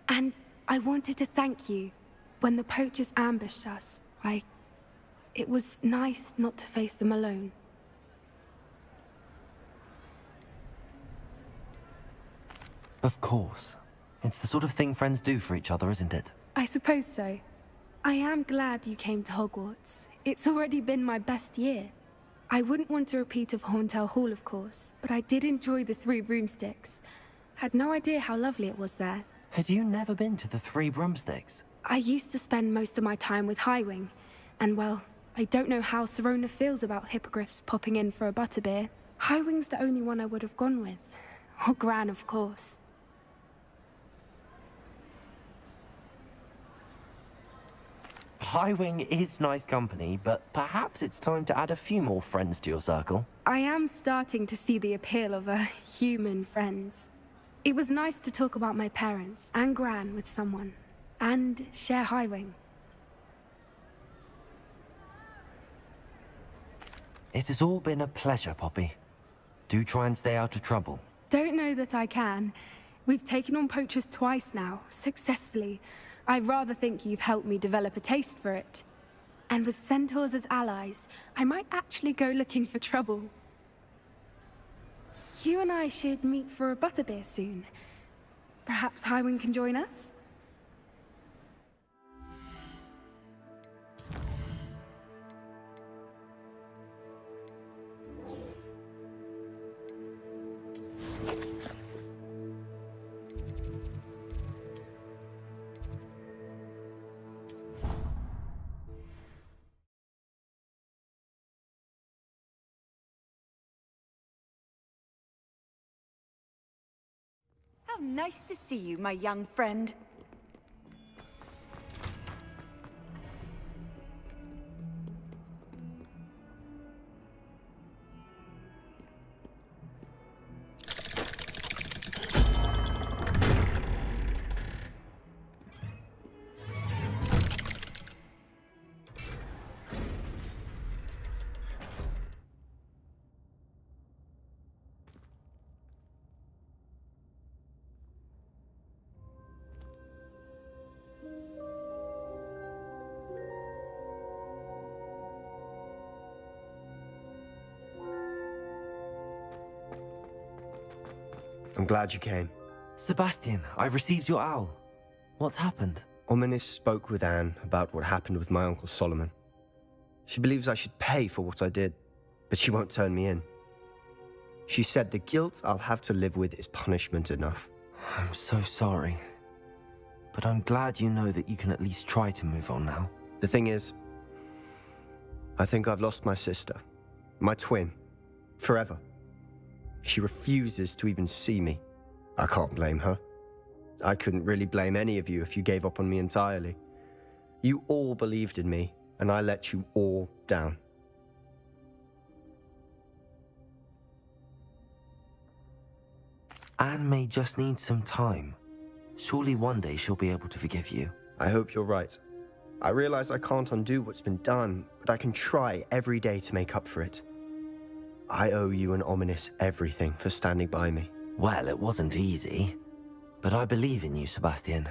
And I wanted to thank you. When the poachers ambushed us, it was nice not to face them alone. Of course. It's the sort of thing friends do for each other, isn't it? I suppose so. I am glad you came to Hogwarts. It's already been my best year. I wouldn't want a repeat of Horntail Hall, of course, but I did enjoy the Three Broomsticks. Had no idea how lovely it was there. Had you never been to the Three Broomsticks? I used to spend most of my time with Highwing, and well, I don't know how Serona feels about hippogriffs popping in for a butterbeer. Highwing's the only one I would have gone with. Or Gran, of course. Highwing is nice company, but perhaps it's time to add a few more friends to your circle. I am starting to see the appeal of human friends. It was nice to talk about my parents and Gran with someone, and share Highwing. It has all been a pleasure, Poppy. Do try and stay out of trouble. Don't know that I can. We've taken on poachers twice now, successfully. I rather think you've helped me develop a taste for it. And with centaurs as allies, I might actually go looking for trouble. You and I should meet for a butterbeer soon. Perhaps Highwing can join us? How nice to see you, my young friend. I'm glad you came. Sebastian, I received your owl. What's happened? Ominis spoke with Anne about what happened with my Uncle Solomon. She believes I should pay for what I did, but she won't turn me in. She said the guilt I'll have to live with is punishment enough. I'm so sorry. But I'm glad you know that you can at least try to move on now. The thing is, I think I've lost my sister, my twin, forever. She refuses to even see me. I can't blame her. I couldn't really blame any of you if you gave up on me entirely. You all believed in me, and I let you all down. Anne may just need some time. Surely one day she'll be able to forgive you. I hope you're right. I realize I can't undo what's been done, but I can try every day to make up for it. I owe you and Ominis everything for standing by me. Well, it wasn't easy, but I believe in you, Sebastian.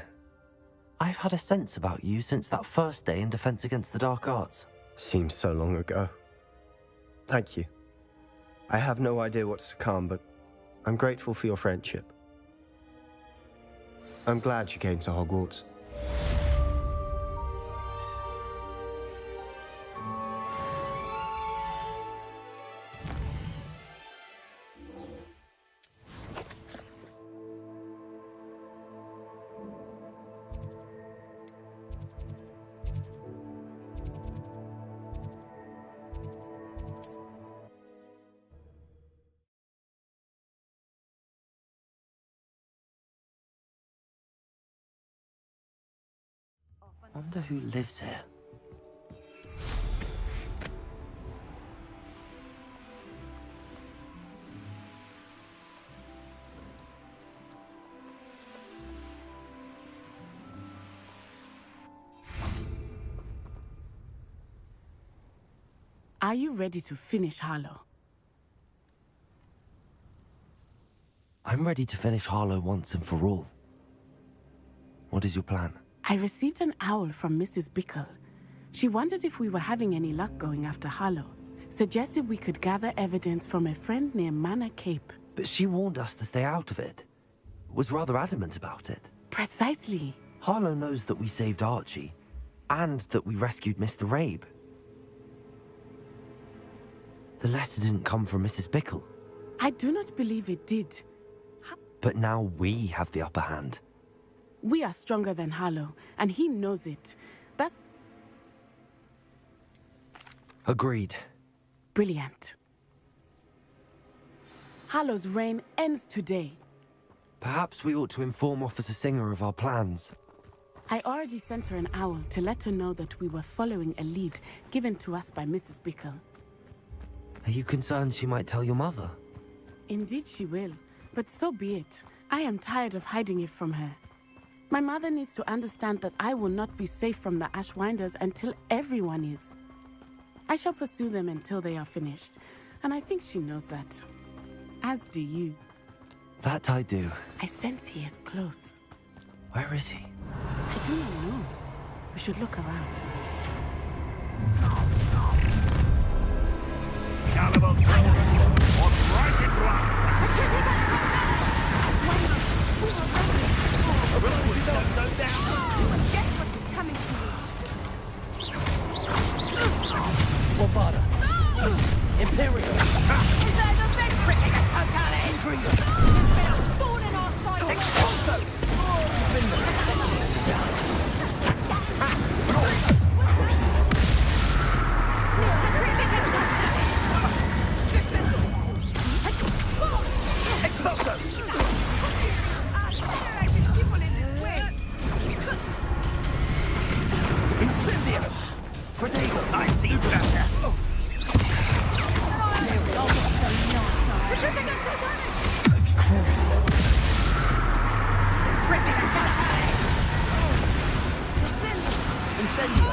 I've had a sense about you since that first day in Defense Against the Dark Arts. Seems so long ago. Thank you. I have no idea what's to come, but I'm grateful for your friendship. I'm glad you came to Hogwarts. Wonder who lives here. Are you ready to finish Harlow? I'm ready to finish Harlow once and for all. What is your plan? I received an owl from Mrs. Bickle. She wondered if we were having any luck going after Harlow. Suggested we could gather evidence from a friend near Manor Cape. But she warned us to stay out of it. Was rather adamant about it. Precisely. Harlow knows that we saved Archie, and that we rescued Mr. Rabe. The letter didn't come from Mrs. Bickle. I do not believe it did. But now we have the upper hand. We are stronger than Harlow, and he knows it. That's Agreed. brilliant. Harlow's reign ends today. Perhaps we ought to inform Officer Singer of our plans. I already sent her an owl to let her know that we were following a lead given to us by Mrs. Bickle. Are you concerned she might tell your mother? Indeed she will, but so be it. I am tired of hiding it from her. My mother needs to understand that I will not be safe from the Ashwinders until everyone is. I shall pursue them until they are finished, and I think she knows that. As do you. That I do. I sense he is close. Where is he? I do not know. We should look around. Cannibal trolls! What's right in blood? Guess what is coming to you? Wavada. Imperial. Is that the best cricket Imperial. It's been a thorn in our side. Expulso. Expulso. Incendio. Protego. I see better. Incendio.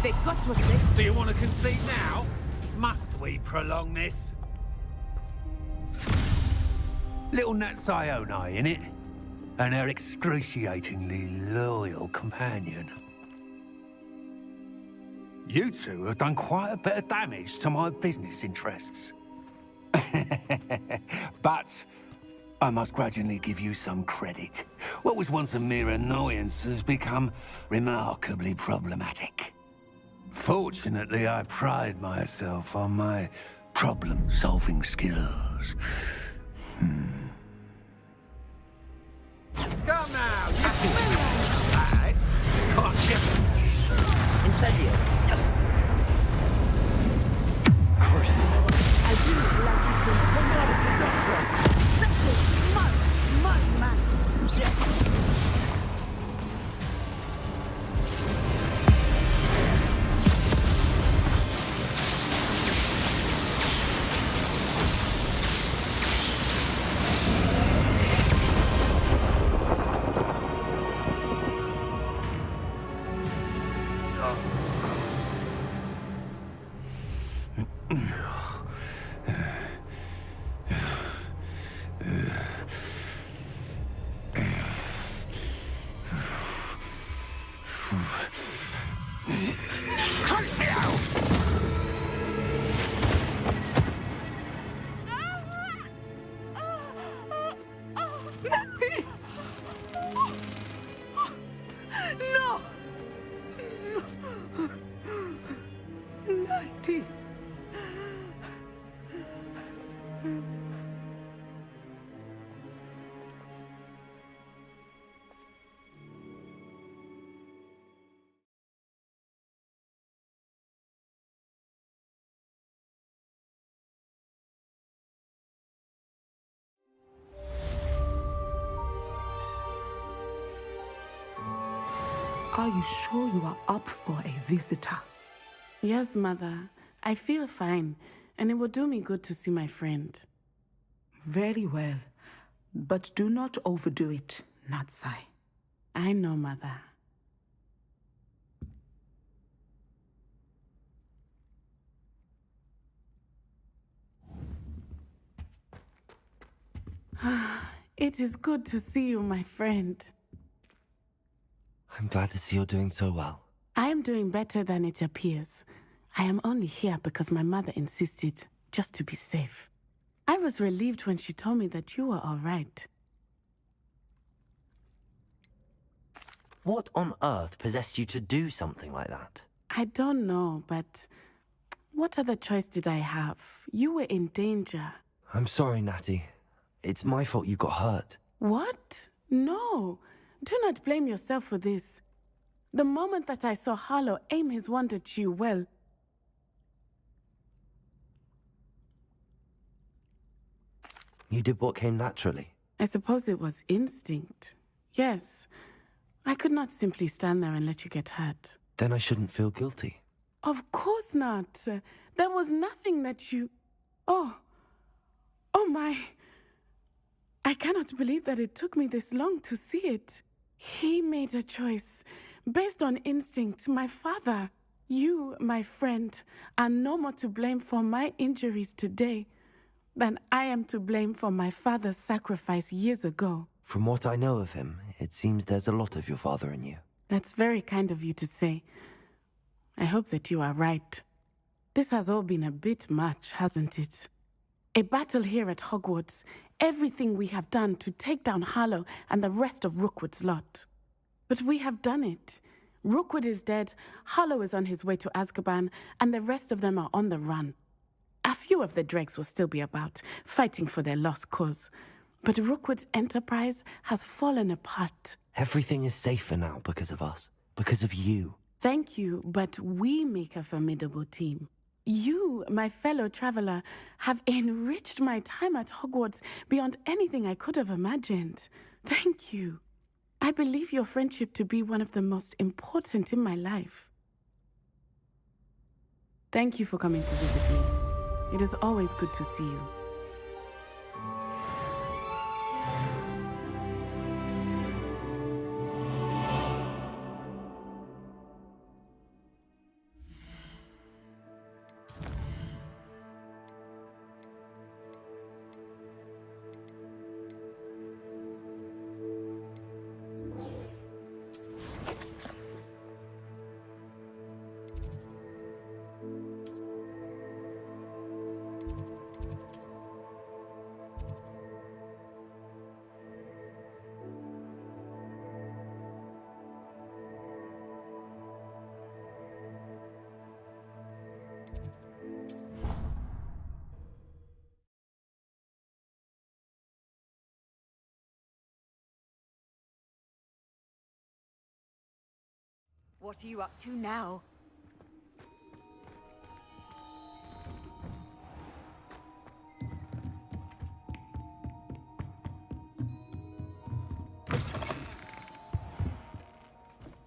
They've got to have. Do you want to concede now? Must we prolong this? Little Nat Sione, innit? And her excruciatingly loyal companion. You two have done quite a bit of damage to my business interests. But I must grudgingly give you some credit. What was once a mere annoyance has become remarkably problematic. Fortunately, I pride myself on my problem-solving skills. Come now, you right? Incendio. Cruising. I do not like his name. Such a smart man. No! Natty! Are you sure you are up for a visitor? Yes, Mother. I feel fine, and it will do me good to see my friend. Very well. But do not overdo it, Natsai. I know, Mother. It is good to see you, my friend. I'm glad to see you're doing so well. I am doing better than it appears. I am only here because my mother insisted, just to be safe. I was relieved when she told me that you were all right. What on earth possessed you to do something like that? I don't know, but what other choice did I have? You were in danger. I'm sorry, Natty. It's my fault you got hurt. What? No. Do not blame yourself for this. The moment that I saw Harlow aim his wand at you, well... You did what came naturally. I suppose it was instinct. Yes. I could not simply stand there and let you get hurt. Then I shouldn't feel guilty. Of course not. There was nothing that you... Oh my... I cannot believe that it took me this long to see it. He made a choice based on instinct. My father, you, my friend, are no more to blame for my injuries today than I am to blame for my father's sacrifice years ago. From what I know of him, it seems there's a lot of your father in you. That's very kind of you to say. I hope that you are right. This has all been a bit much, hasn't it? A battle here at Hogwarts, everything we have done to take down Harlow and the rest of Rookwood's lot. But we have done it. Rookwood is dead, Harlow is on his way to Azkaban, and the rest of them are on the run. A few of the dregs will still be about, fighting for their lost cause. But Rookwood's enterprise has fallen apart. Everything is safer now because of us. Because of you. Thank you, but we make a formidable team. You, my fellow traveler, have enriched my time at Hogwarts beyond anything I could have imagined. Thank you. I believe your friendship to be one of the most important in my life. Thank you for coming to visit me. It is always good to see you. What are you up to now?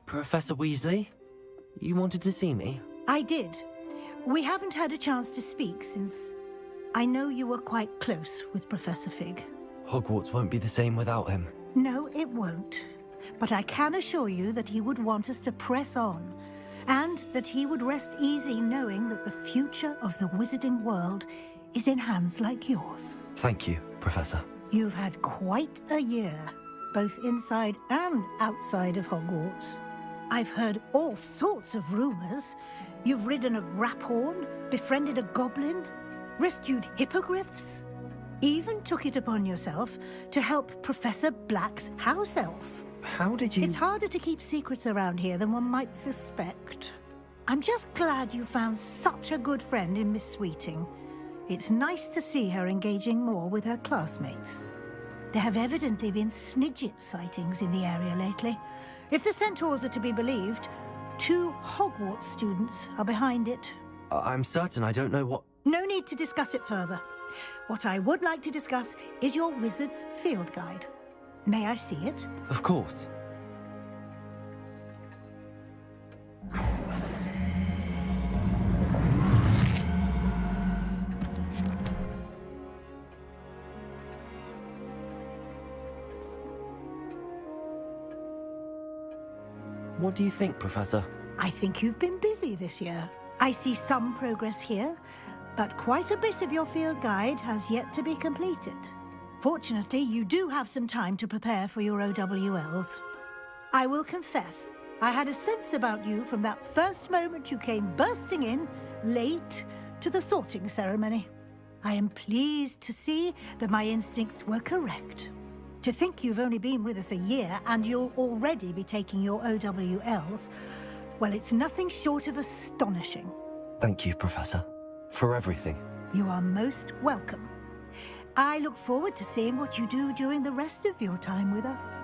Professor Weasley? You wanted to see me? I did. We haven't had a chance to speak since I know you were quite close with Professor Fig. Hogwarts won't be the same without him. No, it won't. But I can assure you that he would want us to press on, and that he would rest easy knowing that the future of the wizarding world is in hands like yours. Thank you, Professor. You've had quite a year, both inside and outside of Hogwarts. I've heard all sorts of rumors. You've ridden a graphorn, befriended a goblin, rescued hippogriffs, even took it upon yourself to help Professor Black's house elf. How did you... It's harder to keep secrets around here than one might suspect. I'm just glad you found such a good friend in Miss Sweeting. It's nice to see her engaging more with her classmates. There have evidently been Snidget sightings in the area lately. If the centaurs are to be believed, 2 Hogwarts students are behind it. I'm certain I don't know what... No need to discuss it further. What I would like to discuss is your wizard's field guide. May I see it? Of course. What do you think, Professor? I think you've been busy this year. I see some progress here, but quite a bit of your field guide has yet to be completed. Fortunately, you do have some time to prepare for your OWLs. I will confess, I had a sense about you from that first moment you came bursting in, late, to the sorting ceremony. I am pleased to see that my instincts were correct. To think you've only been with us a year and you'll already be taking your OWLs, well, it's nothing short of astonishing. Thank you, Professor, for everything. You are most welcome. I look forward to seeing what you do during the rest of your time with us.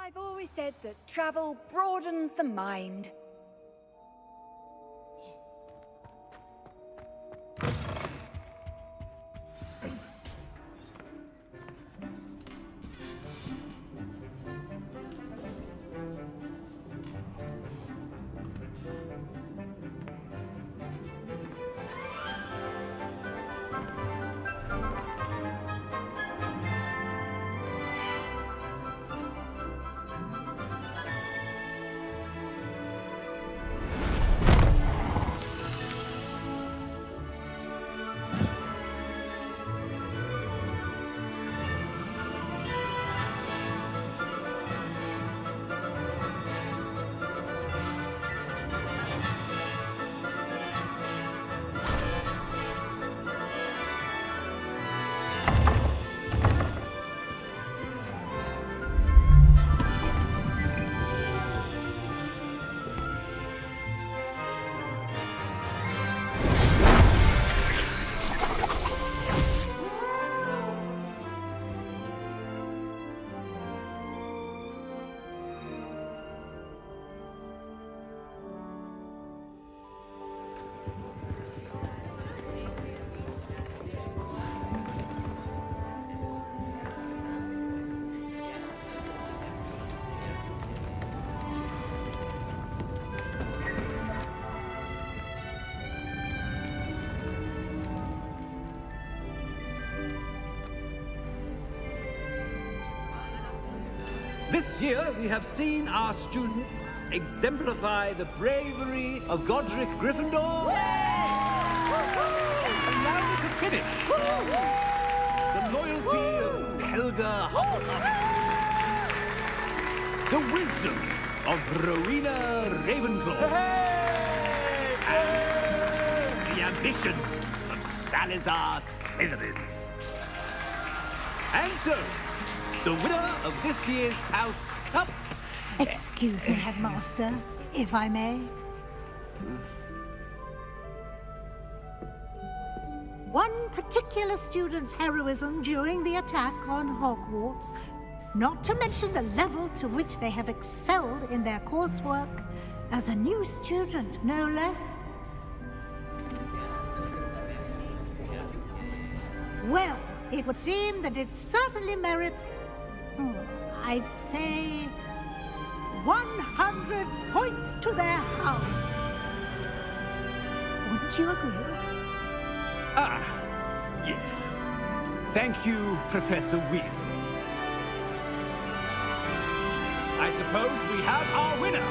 I've always said that travel broadens the mind. This year, we have seen our students exemplify the bravery of Godric Gryffindor. And now to finish, the loyalty of Helga Hufflepuff. The wisdom of Rowena Ravenclaw. And the ambition of Salazar Slytherin. And so, the winner of this year's House Cup... Excuse me, Headmaster, if I may. One particular student's heroism during the attack on Hogwarts, not to mention the level to which they have excelled in their coursework, as a new student, no less. Well, it would seem that it certainly merits... I'd say 100 points to their house. Wouldn't you agree? Ah, yes. Thank you, Professor Weasley. I suppose we have our winner.